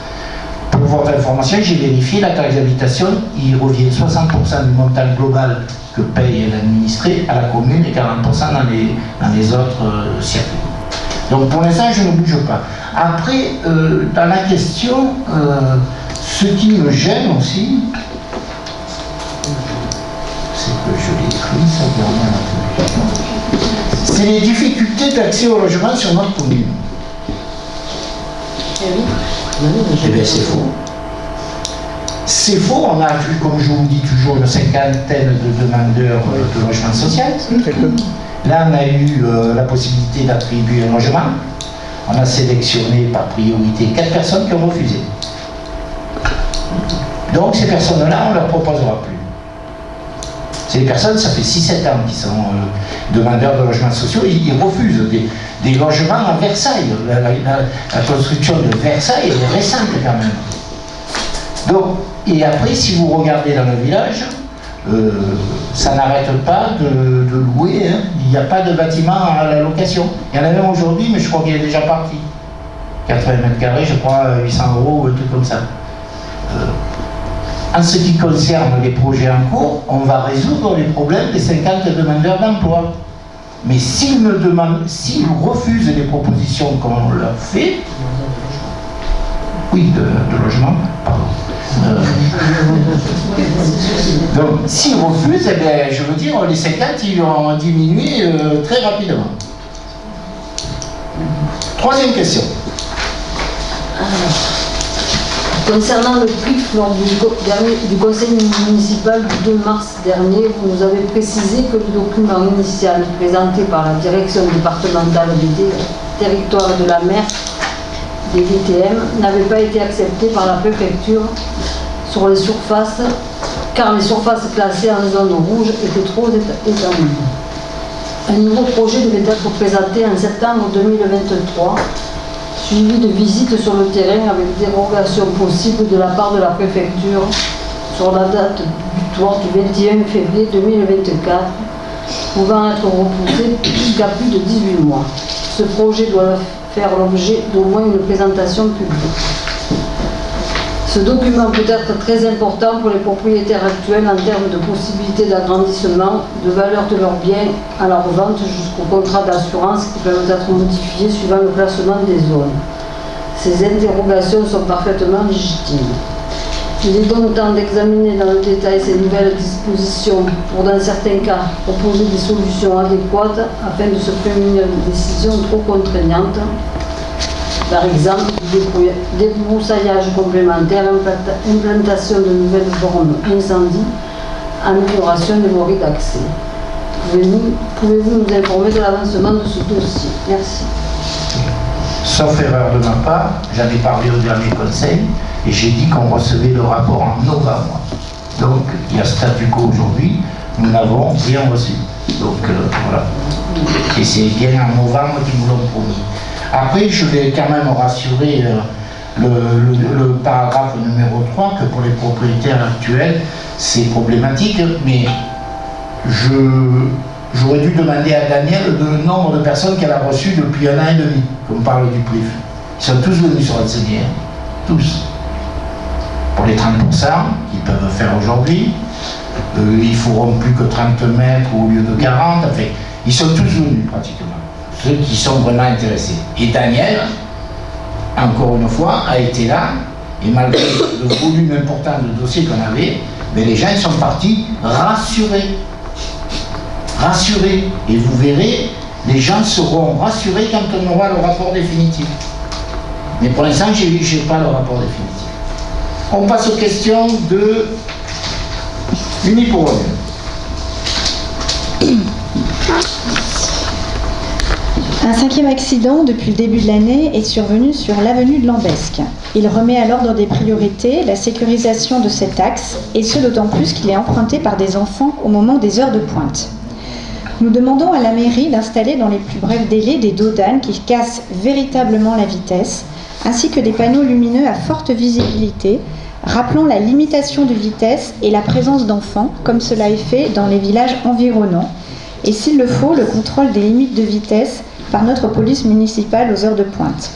Pour votre information, j'ai vérifié, la taxe d'habitation, il revient 60% du montant global que paye l'administré à la commune et 40% dans les autres circuits. Donc pour l'instant, je ne bouge pas. Après, dans la question, ce qui me gêne aussi, c'est que je l'ai écrit, ça dernière, c'est les difficultés d'accès au logement sur notre commune. Eh bien, c'est faux. C'est faux, on a vu, comme je vous dis toujours, une 50aine de demandeurs de logement social. Là, on a eu la possibilité d'attribuer un logement. On a sélectionné par priorité 4 personnes qui ont refusé. Donc, ces personnes-là, on ne leur proposera plus. Ces personnes, ça fait 6-7 ans qu'ils sont demandeurs de logements sociaux, ils refusent des logements à Versailles. La construction de Versailles est récente quand même. Donc, et après, si vous regardez dans le village, ça n'arrête pas de louer, hein. Il n'y a pas de bâtiment à la location. Il y en a même aujourd'hui, mais je crois qu'il est déjà parti. 80 mètres carrés, je crois, 800 euros, un truc comme ça. En ce qui concerne les projets en cours, on va résoudre les problèmes des 50 demandeurs d'emploi. Mais s'ils refusent les propositions qu'on leur fait, oui, de logement, pardon. Donc, s'ils refusent, eh bien, je veux dire, les 50, ils vont diminuer très rapidement. Troisième question. Concernant le PIF lors du conseil municipal du 2 mars dernier, vous nous avez précisé que le document initial présenté par la direction départementale des territoires de la mer des DTM n'avait pas été accepté par la préfecture sur les surfaces, car les surfaces classées en zone rouge étaient trop étendues. Un nouveau projet devait être présenté en septembre 2023, suivi de visites sur le terrain avec dérogation possible de la part de la préfecture sur la date butoir du 21 février 2024, pouvant être repoussé jusqu'à plus de 18 mois. Ce projet doit faire l'objet d'au moins une présentation publique. Ce document peut être très important pour les propriétaires actuels en termes de possibilités d'agrandissement, de valeur de leurs biens à leur vente jusqu'aux contrats d'assurance qui peuvent être modifiés suivant le classement des zones. Ces interrogations sont parfaitement légitimes. Il est donc temps d'examiner dans le détail ces nouvelles dispositions pour, dans certains cas, proposer des solutions adéquates afin de se prémunir de décisions trop contraignantes. Par exemple, débroussaillage complémentaire, implantation de nouvelles bornes incendie, amélioration des voiries d'accès. Pouvez-vous nous informer de l'avancement de ce dossier? Merci. Sauf erreur de ma part, j'en ai parlé au dernier conseil et j'ai dit qu'on recevait le rapport en novembre. Donc, il y a statu quo aujourd'hui, nous n'avons rien reçu. Donc, voilà. Et c'est bien en novembre qu'ils nous l'ont promis. Après, je vais quand même rassurer le paragraphe numéro 3 que pour les propriétaires actuels, c'est problématique, mais j'aurais dû demander à Daniel le nombre de personnes qu'elle a reçues depuis 1 an et demi, qu'on parle du PLIF. Ils sont tous venus se renseigner, hein. Tous. Pour les 30% qu'ils peuvent faire aujourd'hui, ils ne feront plus que 30 mètres au lieu de 40, enfin, ils sont tous venus pratiquement. Ceux qui sont vraiment intéressés. Et Daniel, encore une fois, a été là, et malgré le volume important de dossiers qu'on avait, mais les gens sont partis rassurés. Rassurés. Et vous verrez, les gens seront rassurés quand on aura le rapport définitif. Mais pour l'instant, je n'ai pas le rapport définitif. On passe aux questions de Unipourognes. Un 5e accident depuis le début de l'année est survenu sur l'avenue de Lambesque. Il remet à l'ordre des priorités la sécurisation de cet axe, et ce d'autant plus qu'il est emprunté par des enfants au moment des heures de pointe. Nous demandons à la mairie d'installer dans les plus brefs délais des dos d'âne qui cassent véritablement la vitesse, ainsi que des panneaux lumineux à forte visibilité, rappelant la limitation de vitesse et la présence d'enfants, comme cela est fait dans les villages environnants, et s'il le faut, le contrôle des limites de vitesse par notre police municipale aux heures de pointe.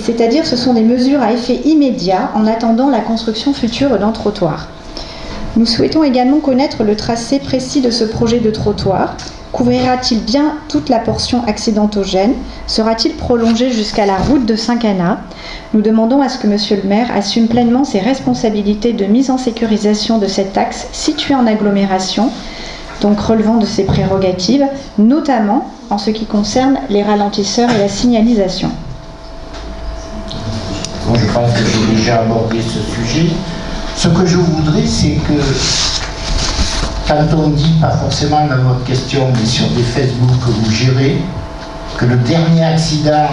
C'est-à-dire ce sont des mesures à effet immédiat en attendant la construction future d'un trottoir. Nous souhaitons également connaître le tracé précis de ce projet de trottoir. Couvrira-t-il bien toute la portion accidentogène? Sera-t-il prolongé jusqu'à la route de Saint-Cana? Nous demandons à ce que Monsieur le maire assume pleinement ses responsabilités de mise en sécurisation de cet axe situé en agglomération, donc relevant de ses prérogatives, notamment en ce qui concerne les ralentisseurs et la signalisation. Bon, je pense que j'ai déjà abordé ce sujet. Ce que je voudrais, c'est que, quand on dit, pas forcément dans votre question, mais sur des Facebook que vous gérez, que le dernier accident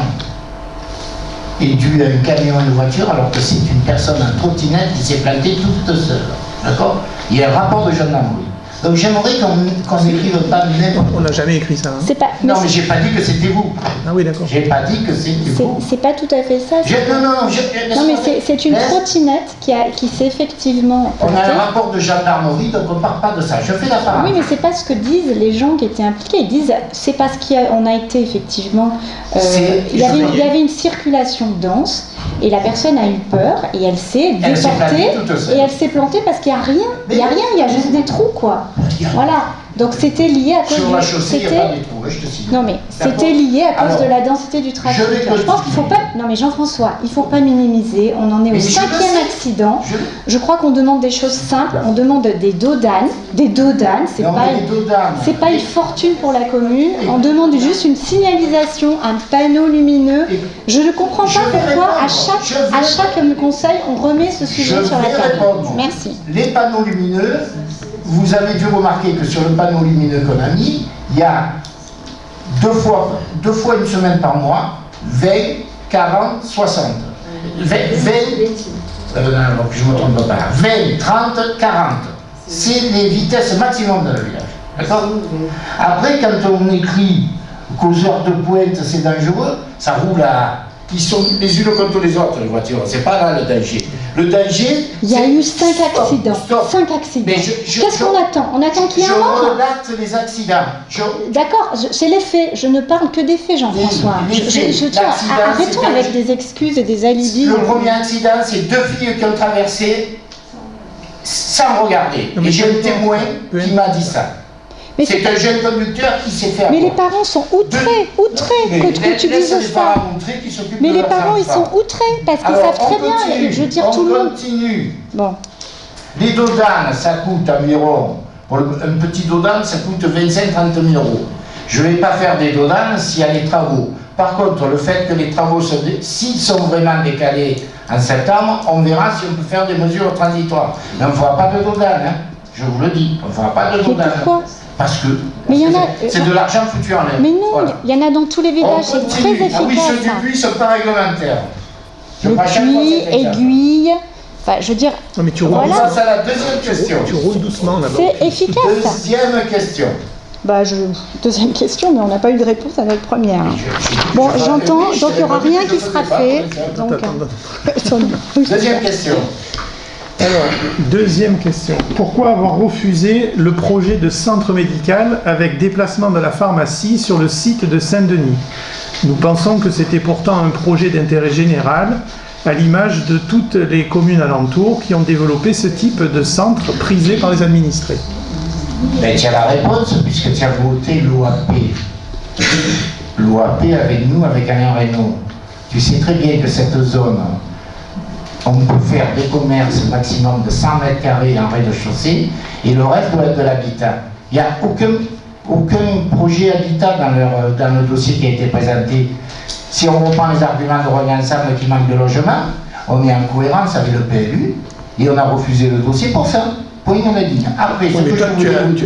est dû à un camion et une voiture, alors que c'est une personne en trottinette qui s'est plantée toute seule. D'accord? Il y a un rapport de gendarmerie. Donc j'aimerais qu'on n'écrive pas n'importe. On n'a jamais écrit ça. Hein. Non, mais j'ai pas dit que c'était vous. Ah oui, d'accord. J'ai pas dit que c'était vous. C'est pas tout à fait ça. Non, mais c'est une trottinette qui s'est effectivement. On a un rapport de gendarmerie, donc on ne parle pas de ça. Je fais la parole. Oui, mais c'est pas ce que disent les gens qui étaient impliqués. Ils disent c'est parce qu'on a été effectivement. Il y avait une circulation dense. Et la personne a eu peur et elle s'est déportée et elle s'est plantée parce qu'il n'y a rien. Il n'y a rien, il y a juste des trous, quoi. Voilà. Donc c'était lié à cause sur la chaussée, il n'y a pas des trous, je te signale. Non mais c'était lié à cause de la densité du trafic. Je pense qu'il ne faut pas... Non mais Jean-François, il ne faut pas minimiser. On en est au 5e accident. Je crois qu'on demande des choses simples. On demande des dos d'âne. Des dos d'âne, c'est pas une fortune pour la commune. On demande juste une signalisation, un panneau lumineux. Je ne comprends pas pourquoi à chaque conseil on remet ce sujet sur la table. Merci. Les panneaux lumineux, vous avez dû remarquer que sur le panneau lumineux qu'on a mis, il y a deux fois une semaine par mois, 20, 40, 60. 20, je me trompe pas. 20, 30, 40. C'est les vitesses maximum dans le village. D'accord? Après, quand on écrit qu'aux heures de pointe c'est dangereux, ça roule à... Ils sont les unes contre les autres, les voitures. C'est pas là le danger. Le danger. Il y a eu 5 accidents. 5 accidents. Qu'est-ce qu'on attend? On attend qu'il y ait un mort. Je relate les accidents. D'accord, c'est les faits. Je ne parle que des faits, Jean-François. Arrêtons avec des excuses et des alibis. Le premier accident, c'est 2 filles qui ont traversé sans regarder. Et j'ai un témoin qui m'a dit ça. C'est un jeune conducteur qui s'est fait avoir. Mais les parents sont outrés que tu dises ça. Mais les parents, ils sont outrés parce qu'ils savent très bien. Je veux dire, tout le monde. On continue. Bon. Les dos d'âne, ça coûte environ, pour un petit dos d'âne, ça coûte 25-30 000 €. Je ne vais pas faire des dos d'âne s'il y a les travaux. Par contre, le fait que les travaux, s'ils sont vraiment décalés en septembre, on verra si on peut faire des mesures transitoires. Mais on ne fera pas de dos d'âne, hein. Je vous le dis, on ne fera pas de dos d'âne. Pourquoi? Parce que c'est de l'argent foutu en l'air. Mais non, il y en a dans tous les villages, c'est très efficace. Ah oui, ceux du puits ne sont pas réglementaires. Le puits, aiguille, enfin je veux dire... Non mais tu roules. Ça c'est la deuxième question. Tu roules doucement d'abord. C'est efficace. Deuxième question. Deuxième question, mais on n'a pas eu de réponse à notre première. Bon, j'entends, donc il n'y aura rien qui sera fait. Deuxième question. Alors, deuxième question. Pourquoi avoir refusé le projet de centre médical avec déplacement de la pharmacie sur le site de Saint-Denis? Nous pensons que c'était pourtant un projet d'intérêt général, à l'image de toutes les communes alentours qui ont développé ce type de centre prisé par les administrés. Ben, tu as la réponse, puisque tu as voté l'OAP. L'OAP avec nous, avec Alain Reynaud. Tu sais très bien que cette zone... On peut faire des commerces maximum de 100 mètres carrés en rez-de-chaussée et le reste doit être de l'habitat. Il n'y a aucun projet habitat dans le dossier qui a été présenté. Si on reprend les arguments de Revient Ensemble qui manque de logement, on est en cohérence avec le PLU et on a refusé le dossier pour ça. point à la ligne. Après, Oui, mais toi,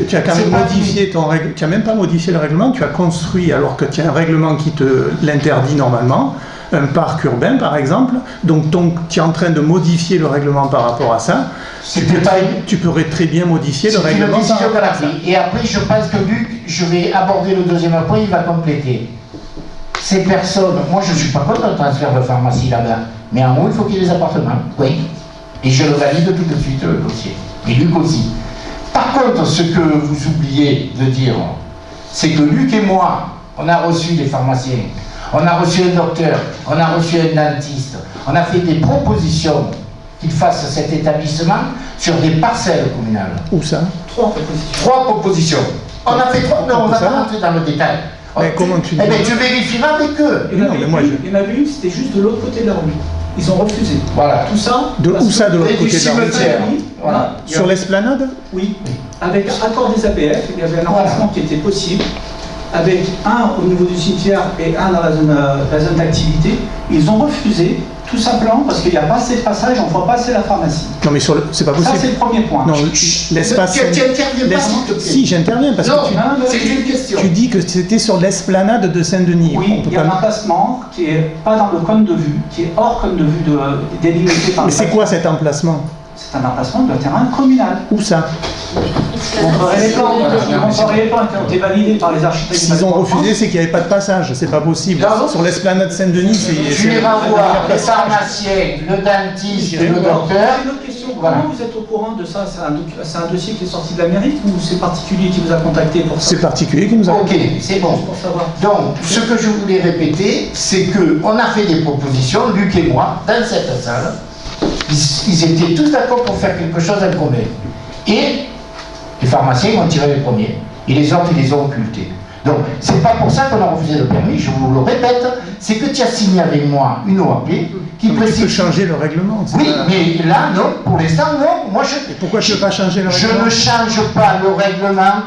tu as quand même modifié ton règlement, tu n'as même pas modifié le règlement, tu as construit, alors que tu as un règlement qui te l'interdit normalement, un parc urbain par exemple, donc tu es en train de modifier le règlement par rapport à ça, tu pourrais très bien modifier le règlement par rapport à ça. Et après, je pense que Luc, je vais aborder le deuxième point, il va compléter. Ces personnes, moi je ne suis pas contre le transfert de pharmacie là-bas, mais en haut, il faut qu'il y ait des appartements, oui. Et je le valide tout de suite, le dossier. Et Luc aussi. Par contre, ce que vous oubliez de dire, c'est que Luc et moi, on a reçu des pharmaciens, on a reçu un docteur, on a reçu un dentiste, on a fait des propositions qu'ils fassent cet établissement sur des parcelles communales. Où ça? 3 propositions. 3 propositions. On a fait 3, non, on va pas rentrer dans le détail. Mais comment tu dis? Eh bien, tu vérifieras avec eux. Il y en avait une, c'était juste de l'autre côté de la rue. Ils ont refusé. Voilà. Tout ça. Où ça, de l'autre côté de la rue? Voilà. Sur l'esplanade? Oui. Avec accord des APF, il y avait un emplacement qui était possible, avec un au niveau du cimetière et un dans la zone d'activité. Ils ont refusé, tout simplement parce qu'il n'y a pas assez de passages, on ne voit pas assez la pharmacie. Non, mais c'est pas possible. Ça, c'est le premier point. Non, l'espace. Tu interviens pas, s'il te plaît. Si, j'interviens parce non, que c'est une question. Tu dis que c'était sur l'esplanade de Saint-Denis. Oui, il y a un emplacement qui n'est pas dans le cône de vue, qui est hors cône de vue délimité par. Mais c'est quoi cet emplacement? C'est un emplacement de terrain communal. Où ça? Les plans ont été validés par les architectes. S'ils ont refusé, c'est qu'il n'y avait pas de passage, c'est pas possible. Sur l'esplanade Saint-Denis, c'est. Tu iras voir le pharmacien, le dentiste, le docteur. Une autre question, comment vous êtes au courant de ça? C'est un dossier qui est sorti de la mairie ou c'est particulier qui vous a contacté pour ça? C'est particulier qui nous a contacté. Ok, c'est bon. Donc, ce que je voulais répéter, c'est qu'on a fait des propositions, Luc et moi, dans cette salle. Ils étaient tous d'accord pour faire quelque chose en commun. Et les pharmaciens ont tiré les premiers. Et les autres, ils les ont occultés. Donc, c'est pas pour ça qu'on a refusé le permis, je vous le répète, c'est que tu as signé avec moi une OAP qui précise. Tu peux changer le règlement. Oui, mais là, non, pour l'instant, non. Moi, et pourquoi tu ne veux pas changer le règlement? Je ne change pas le règlement.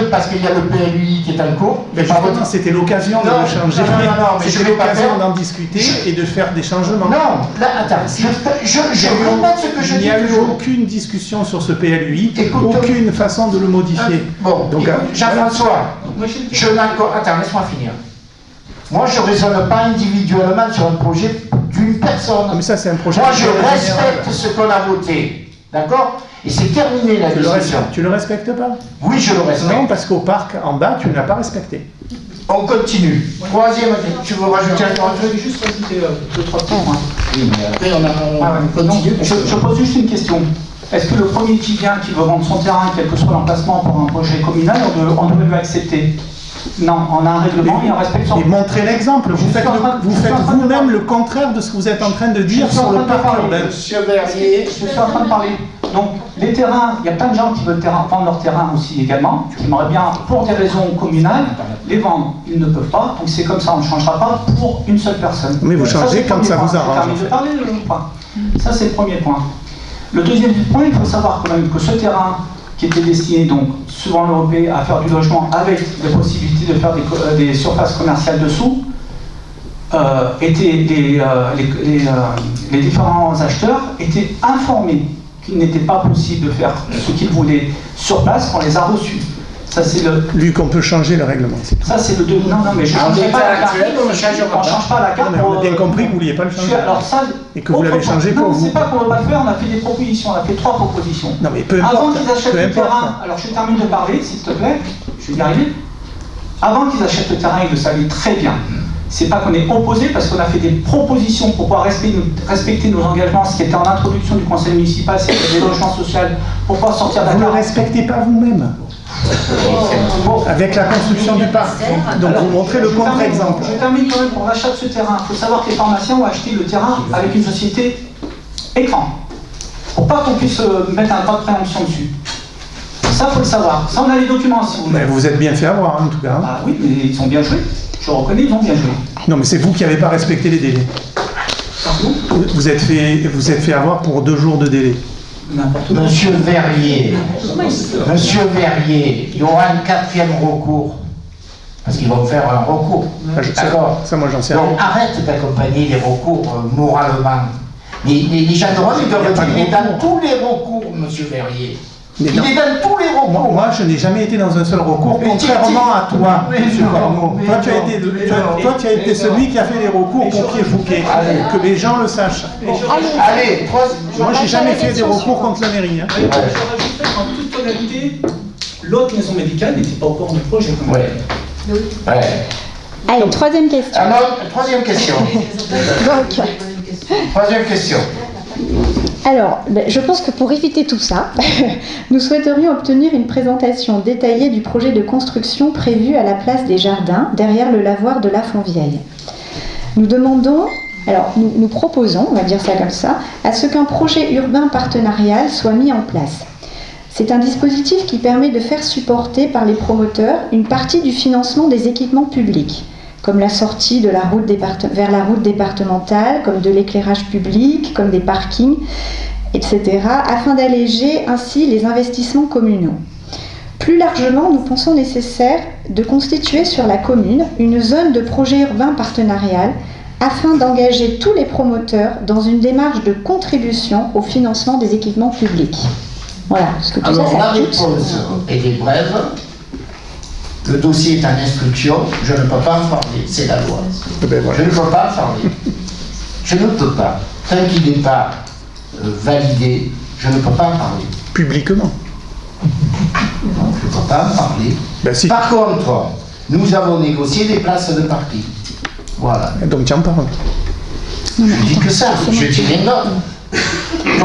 Parce qu'il y a le PLUI qui est en cours. Mais justement, c'était l'occasion de le changer. Non, mais c'était l'occasion d'en discuter et de faire des changements. Non, là, attends, je répète ce que je dis. Il n'y a eu aucune discussion sur ce PLUI, aucune façon de le modifier. Bon, donc, Jean-François, attends, laisse-moi finir. Moi, je ne raisonne pas individuellement sur un projet d'une personne. Mais ça, c'est un projet. Moi, je respecte ce qu'on a voté. D'accord? Et c'est terminé la discussion. Tu le respectes pas? Oui, je le respecte. Non, parce qu'au parc, en bas, tu ne l'as pas respecté. On continue. Troisième, tu veux rajouter un truc? Je vais juste rajouter 2-3 points. Oui, mais après, on continue. Je pose juste une question. Est-ce que le premier qui vient, qui veut vendre son terrain, quel que soit l'emplacement pour un projet communal, on devrait l'accepter? Non, on a un règlement et on respecte son... Et montrez l'exemple. Vous faites vous-même le contraire de ce que vous êtes en train de dire sur le parc urbain. Monsieur Verrier, je suis en train de parler. Donc, les terrains, il y a plein de gens qui veulent vendre leur terrain aussi également, qui aimeraient bien, pour des raisons communales, les vendre. Ils ne peuvent pas, donc c'est comme ça, on ne changera pas pour une seule personne. Mais vous changez quand ça vous arrange. Ça, c'est le premier point. Le deuxième point, il faut savoir quand même que ce terrain qui était destiné, donc, souvent l'Europé, à faire du logement avec la possibilité de faire des surfaces commerciales dessous, les différents acheteurs étaient informés qu'il n'était pas possible de faire ce qu'ils voulaient sur place, qu'on les a reçus. Ça, c'est le... Luc, on peut changer le règlement. Ça, c'est le... Non, mais je ne change pas la carte. On ne change pas la carte. On a bien compris que vous ne vouliez pas le changer. Alors ça... Et que vous l'avez changé pour vous. Non, c'est pas qu'on ne veut pas le faire, on a fait des propositions, on a fait 3 propositions. Non, mais peu importe. Avant qu'ils achètent le terrain, alors je termine de parler, s'il te plaît, je vais y arriver. Avant qu'ils achètent le terrain, ils le savaient très bien. C'est pas qu'on est opposé, parce qu'on a fait des propositions pour pouvoir respecter nos engagements, ce qui était en introduction du conseil municipal, c'était des logements sociaux, pour pouvoir sortir de la carte. Vous ne le respectez pas vous-même. Avec la construction du parc. Donc vous montrez le contre-exemple. Je termine quand même pour l'achat de ce terrain. Il faut savoir que les pharmaciens ont acheté le terrain avec une société écran. Pour pas qu'on puisse mettre un droit de préemption dessus. Ça, il faut le savoir. Ça, on a les documents si vous voulez. Mais vous êtes bien fait avoir en tout cas. Ah oui, mais ils ont bien joué. Je reconnais, ils ont bien joué. Non, mais c'est vous qui n'avez pas respecté les délais. Vous êtes fait avoir pour 2 jours de délai. Monsieur Verrier, il y aura un 4e recours. Parce qu'ils vont faire un recours. D'accord. Ça, moi, j'en sais rien. Donc, arrête d'accompagner les recours moralement. Les gens de droit, ils doivent être dans tous les recours, monsieur Verrier. Il est dans tous les recours. Moi, je n'ai jamais été dans un seul recours, contrairement à toi, M. Corneau. Toi, tu as été celui qui a fait les recours pour Pied-Fouquet. Que les gens le sachent. Allez, moi, j'ai jamais fait des recours contre la mairie. Hein. Je rajouterais en toute honnêteté, l'autre maison médicale n'était pas au courant du projet. Quand même. Ouais. Allez, troisième question. Alors, troisième question. Troisième question. Alors, je pense que pour éviter tout ça, nous souhaiterions obtenir une présentation détaillée du projet de construction prévu à la place des Jardins, derrière le lavoir de la Fontvieille. Nous proposons, on va dire ça comme ça, à ce qu'un projet urbain partenarial soit mis en place. C'est un dispositif qui permet de faire supporter par les promoteurs une partie du financement des équipements publics, comme la sortie de la route vers la route départementale, comme de l'éclairage public, comme des parkings, etc., afin d'alléger ainsi les investissements communaux. Plus largement, nous pensons nécessaire de constituer sur la commune une zone de projet urbain partenarial afin d'engager tous les promoteurs dans une démarche de contribution au financement des équipements publics. Voilà, parce que tout alors, ça la coûte. réponse est brève. Le dossier est en instruction, je ne peux pas en parler, c'est la loi. Je ne peux pas en parler. Je ne peux pas. Tant qu'il n'est pas validé, je ne peux pas en parler. Publiquement. Non, je ne peux pas en parler. Si. Par contre, nous avons négocié des places de parking. Voilà. Donc tu en parles. Je dis que ça, je dis rien d'autre.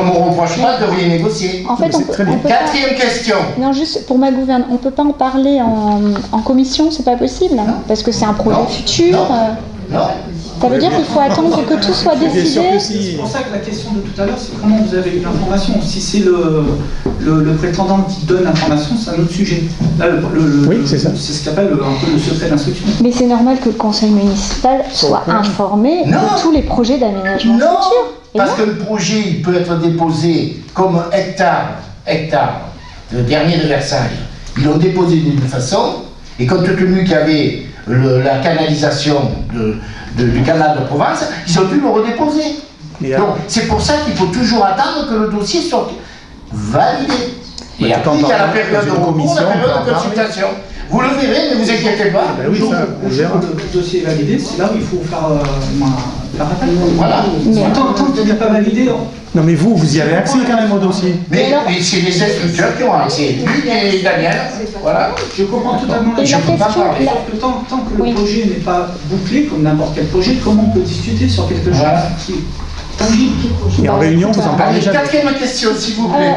On ne me reproche pas de rien négocier. En fait, on peut Quatrième question. Non, juste pour ma gouverne, on ne peut pas en parler en commission, c'est pas possible, hein, parce que c'est un projet futur. Non. Ça veut dire qu'il faut attendre que tout soit décidé. C'est pour ça que la question de tout à l'heure, c'est comment vous avez eu l'information. Si c'est le prétendant qui donne l'information, c'est un autre sujet. Là, oui, c'est ça. C'est ce qu'on appelle un peu le secret d'instruction. Mais c'est normal que le conseil municipal soit informé de tous les projets d'aménagement futurs. Parce que le projet, il peut être déposé comme hectare, le dernier de Versailles. Ils l'ont déposé d'une façon, et compte tenu qu'il y avait la canalisation du canal de Provence, ils ont dû le redéposer. Donc c'est pour ça qu'il faut toujours attendre que le dossier soit validé. Et après, il y a la période de recours, la période de consultation. Vous le verrez, ne vous inquiétez pas. Oui, ça, le dossier est validé, c'est là où il faut faire appel. Voilà. Tant qu'il n'est pas validé. Non, mais vous y avez accès quand même au dossier. Mais c'est les instructeurs qui ont accès. Lui et Daniel. Voilà. Je comprends totalement la question. Tant que le projet n'est pas bouclé, comme n'importe quel projet, comment on peut discuter sur quelque chose qui est tangible? Et en réunion, vous en parlez jamais. Quatrième question, s'il vous plaît.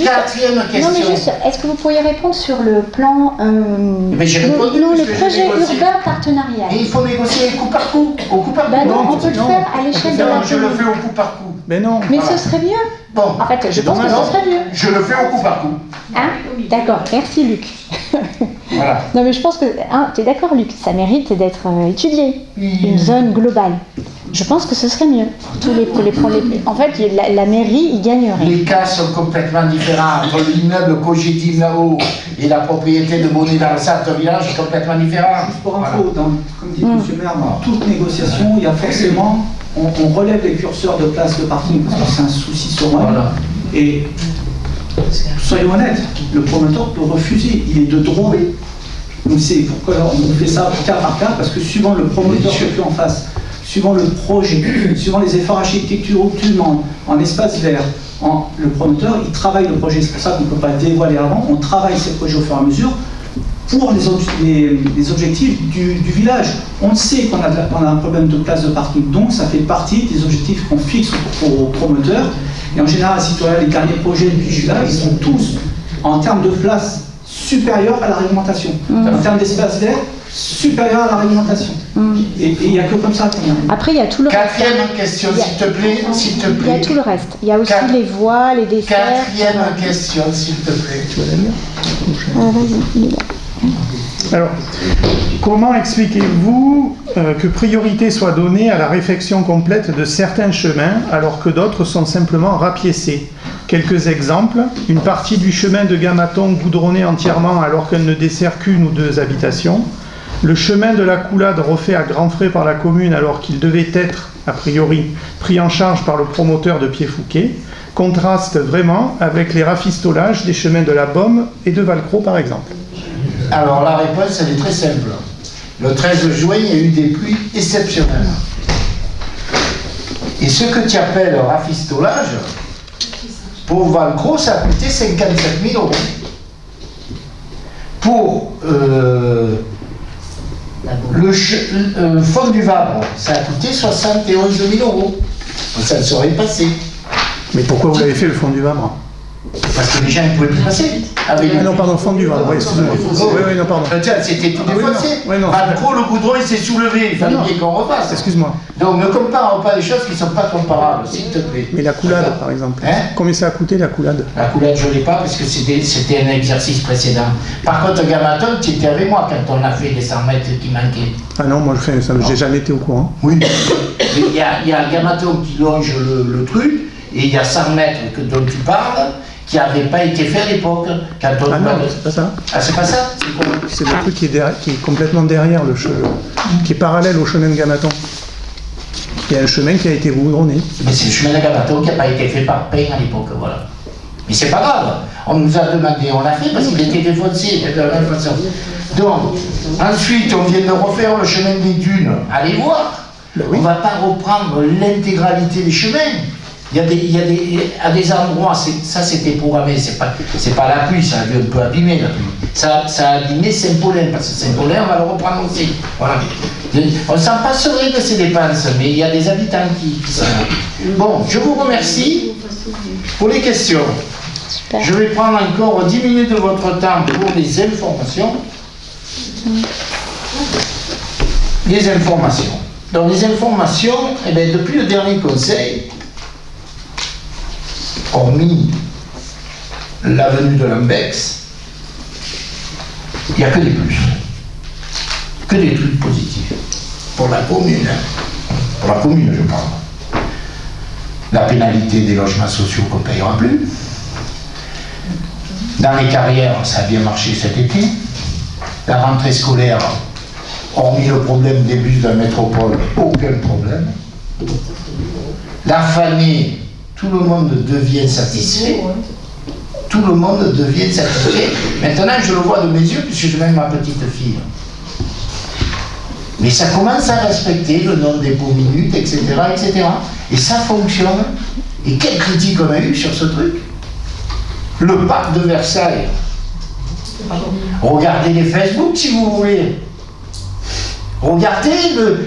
Quatrième question. Non, mais juste, est-ce que vous pourriez répondre sur le plan. Mais j'ai répondu. Non, le projet urbain partenarial. Et il faut négocier coup par coup. Au coup par coup. Non, on peut le faire à l'échelle de la Je le fais au coup par coup. Mais non. Mais ce serait mieux. Bon. En fait, je pense que ce serait mieux. Je le fais au coup par coup. Hein? D'accord, merci Luc. Voilà. Non mais je pense que, tu es d'accord Luc, ça mérite d'être étudié, une zone globale. Je pense que ce serait mieux pour tous les en fait, la mairie, il gagnerait. Les cas sont complètement différents entre l'immeuble Cogedim là-haut et la propriété de Monet dans le centre village est complètement différent. Juste pour info, comme dit M. le maire, dans toute négociation, il y a forcément, on relève les curseurs de places de parking parce que c'est un souci sur moi. Voilà. Et soyons honnêtes, le promoteur peut refuser, il est de droit. Donc c'est pourquoi on fait ça cas par cas, parce que suivant le promoteur qui est en face, suivant le projet, suivant les efforts architecturaux en espace vert, le promoteur, il travaille le projet. C'est pour ça qu'on ne peut pas dévoiler avant, on travaille ces projets au fur et à mesure pour les objectifs du village. On sait qu'on a un problème de place de parking, donc ça fait partie des objectifs qu'on fixe aux promoteurs. Et en général, si tu regardes les derniers projets du village, ils sont tous, en termes de place, supérieurs à la réglementation. En termes d'espace vert, supérieurs à la réglementation. Et il n'y a que comme ça qu'on a. Après, il y a tout le reste. Quatrième question, s'il te plaît. Il y a tout le reste. Il y a aussi les voies, les desserts. Quatrième question, s'il te plaît. Tu vas la lire? Vas-y. Alors, comment expliquez-vous que priorité soit donnée à la réfection complète de certains chemins alors que d'autres sont simplement rapiécés? Quelques exemples. Une partie du chemin de Gamaton goudronné entièrement alors qu'elle ne dessert qu'une ou deux habitations. Le chemin de la Coulade refait à grands frais par la commune alors qu'il devait être, a priori, pris en charge par le promoteur de Pied-Fouquet. contraste vraiment avec les rafistolages des chemins de la Beaume et de Valcro, par exemple? Alors la réponse, elle est très simple. Le 13 juin, il y a eu des pluies exceptionnelles. Et ce que tu appelles rafistolage, pour Valcro, ça a coûté 57 000 euros. Pour le fond du Vabre, ça a coûté 71 000 euros. Ça ne serait passé. Mais pourquoi vous l'avez fait, le fond du Vabre? Parce que les gens ne pouvaient plus passer. Ah non, pardon, le fond du Vabre, oui, excusez-moi. Oui, non, pardon. C'était tout défoncé. Valcro, le goudron, il s'est soulevé. Il fallait bien qu'on repasse. Excuse-moi. Donc ne compare pas des choses qui ne sont pas comparables, s'il te plaît. Mais la coulade, par exemple. Combien ça a coûté, la coulade? La coulade, je ne l'ai pas, parce que c'était un exercice précédent. Par contre, Gamaton, tu étais avec moi quand on a fait les 100 mètres qui manquaient. Ah non, moi, je n'ai jamais été au courant. Oui. Il y a Gamaton qui longe le truc, et il y a 100 mètres dont tu parles, qui n'avait pas été fait à l'époque. Ah non, c'est pas ça. Ah, c'est pas ça? C'est quoi? C'est le truc qui est complètement derrière le chemin, qui est parallèle au chemin de Gamaton. Il y a un chemin qui a été goudronné. Mais c'est le chemin de Gamaton qui n'a pas été fait par Payne à l'époque, voilà. Mais c'est pas grave. On nous a demandé, on l'a fait parce qu'il était défoncé de la même façon. Donc, ensuite, on vient de refaire le chemin des dunes. Allez voir. On ne va pas reprendre l'intégralité des chemins. Il y a des endroits, ça c'était programmé, c'est pas la pluie, ça a dû un peu abîmer la pluie. Ça a abîmé Saint-Paulin, parce que Saint-Paulin, on va le reprendre aussi. Voilà. On s'en passerait de ces dépenses, mais il y a des habitants qui sont là. Bon, je vous remercie pour les questions. Je vais prendre encore 10 minutes de votre temps pour les informations. Les informations. Donc les informations, eh bien, depuis le dernier conseil, hormis l'avenue de Lambex, il n'y a que des plus. Que des trucs positifs. Pour la commune. Pour la commune, je parle. La pénalité des logements sociaux qu'on ne payera plus. Dans les carrières, ça a bien marché cet été. La rentrée scolaire, hormis le problème des bus de la métropole, aucun problème. La famille, tout le monde devient satisfait. Tout le monde devient satisfait. Maintenant, je le vois de mes yeux, puisque je mène ma petite fille. Mais ça commence à respecter le nombre des pots minutes, etc., etc. Et ça fonctionne. Et quelle critique on a eu sur ce truc? Le parc de Versailles. Regardez les Facebook si vous voulez. Regardez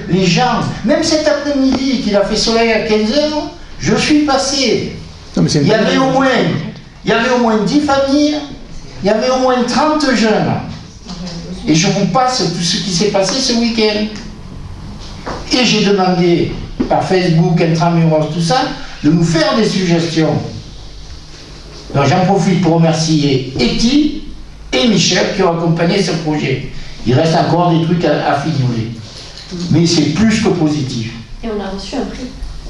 les gens. Même cet après-midi qu'il a fait soleil à 15h, je suis passé. Non, il y avait au moins 10 familles, il y avait au moins 30 jeunes. Et je vous passe tout ce qui s'est passé ce week-end. Et j'ai demandé par Facebook, Intramuros, tout ça, de nous faire des suggestions. Donc j'en profite pour remercier Eti et Michel qui ont accompagné ce projet. Il reste encore des trucs à fignoler. Mais c'est plus que positif. Et on a reçu un prix.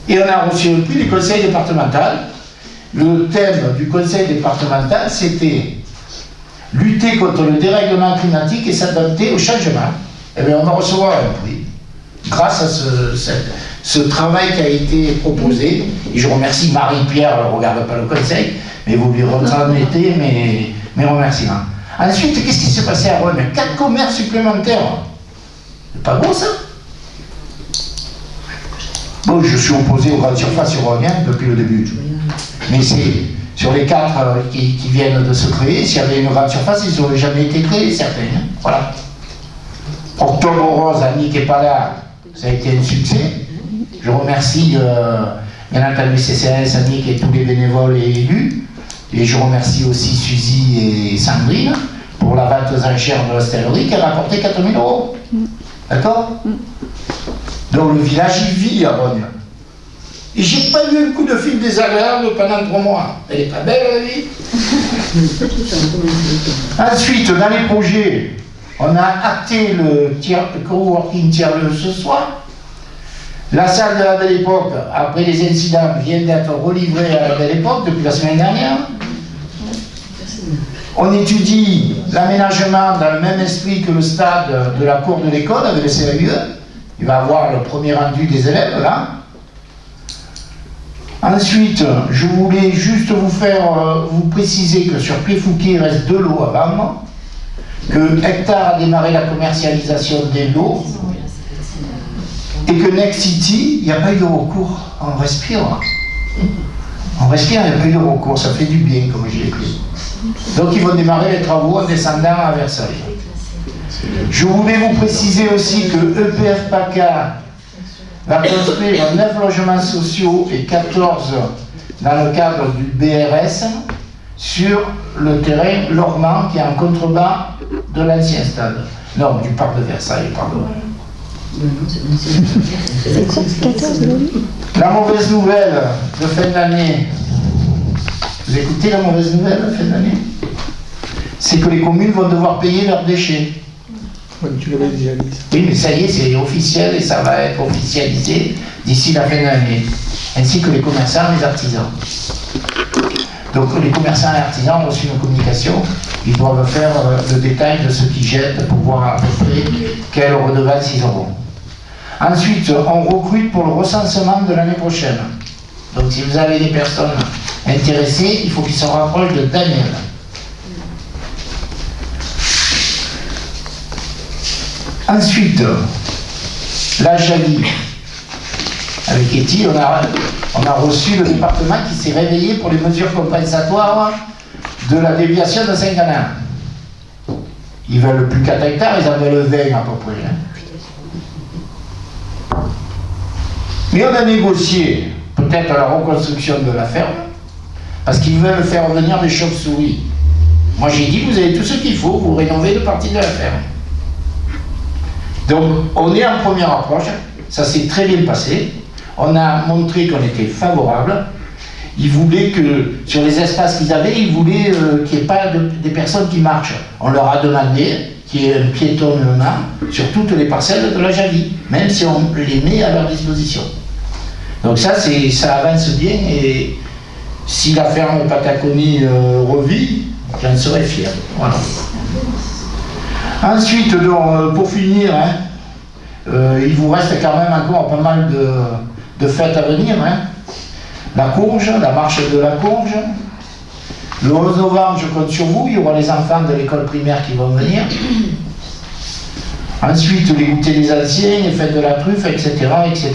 Et on a reçu un prix du conseil départemental. Le thème du conseil départemental, c'était lutter contre le dérèglement climatique et s'adapter au changement. Eh bien, on va recevoir un prix grâce à ce travail qui a été proposé. Et je remercie Marie-Pierre, elle ne regarde pas le conseil, mais vous lui retransmettez mes remerciements. Ensuite, qu'est-ce qui s'est passé à Rhône? 4 commerces supplémentaires. C'est pas gros ça? Bon, je suis opposé aux grandes surfaces sur Rhône depuis le début. Mais c'est sur les 4 qui viennent de se créer, s'il y avait une grande surface, ils n'auraient jamais été créés, certaines. Voilà. Octobre Rose, Annie qui n'est pas là, ça a été un succès. Je remercie bien entendu CCAS, Annick et tous les bénévoles et élus. Et je remercie aussi Suzy et Sandrine pour la vente aux enchères de l'hostellerie qui a rapporté 4 000 euros. D'accord? Donc le village y vit à Rhône. Et j'ai pas eu un coup de fil désagréable pendant 3 mois. Elle est pas belle la vie? Ensuite, dans les projets, on a acté le coworking tiers-lieu ce soir. La salle de la Belle Époque, après les incidents, vient d'être relivrée à la Belle Époque depuis la semaine dernière. On étudie l'aménagement dans le même esprit que le stade de la cour de l'école avec le CAUE. Il va avoir le premier rendu des élèves là. Ensuite, je voulais juste vous préciser que sur Pied-Fouquet, il reste 2 lots à vendre, que Hectare a démarré la commercialisation des lots, et que Next City, il n'y a pas eu de recours. On respire. On respire, il n'y a pas eu de recours, ça fait du bien, comme j'ai écrit. Donc ils vont démarrer les travaux en descendant à Versailles. Je voulais vous préciser aussi que EPF PACA va construire 9 logements sociaux et 14 dans le cadre du BRS sur le terrain Lormand qui est en contrebas de l'ancien stade. Non, du parc de Versailles, pardon. La mauvaise nouvelle de fin d'année, vous écoutez la mauvaise nouvelle de fin d'année, c'est que les communes vont devoir payer leurs déchets. Oui, tu l'avais déjà dit. Oui, mais ça y est, c'est officiel et ça va être officialisé d'ici la fin d'année, ainsi que les commerçants et les artisans. Donc les commerçants et artisans ont reçu une communication, ils doivent faire le détail de ce qu'ils jettent pour voir à peu près quelle redevance ils auront. Ensuite, on recrute pour le recensement de l'année prochaine. Donc si vous avez des personnes intéressées, il faut qu'ils se rapprochent de Daniel. Ensuite, la Javi. Avec Etty, on a reçu le département qui s'est réveillé pour les mesures compensatoires de la déviation de Saint-Ganin. Ils veulent plus 4 hectares, ils en veulent 20 à peu près. Mais on a négocié peut-être la reconstruction de la ferme, parce qu'ils veulent faire revenir des chauves-souris. Moi j'ai dit, vous avez tout ce qu'il faut, vous rénovez le parti de la ferme. Donc on est en première approche, ça s'est très bien passé. On a montré qu'on était favorable. Ils voulaient que, sur les espaces qu'ils avaient, ils voulaient qu'il n'y ait pas des personnes qui marchent. On leur a demandé qu'il y ait un piétonnement sur toutes les parcelles de la Javi, même si on les met à leur disposition. Donc ça avance bien, et si la ferme Pataconie revit, j'en serais fier. Voilà. Ensuite, donc, pour finir, il vous reste quand même encore pas mal de fêtes à venir. La courge, la marche de la courge. Le 11 novembre, je compte sur vous, il y aura les enfants de l'école primaire qui vont venir. Ensuite, les goûters des anciens, les fêtes de la truffe, etc., etc.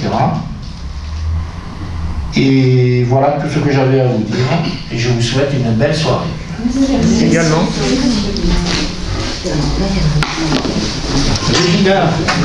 Et voilà tout ce que j'avais à vous dire. Et je vous souhaite une belle soirée. Également.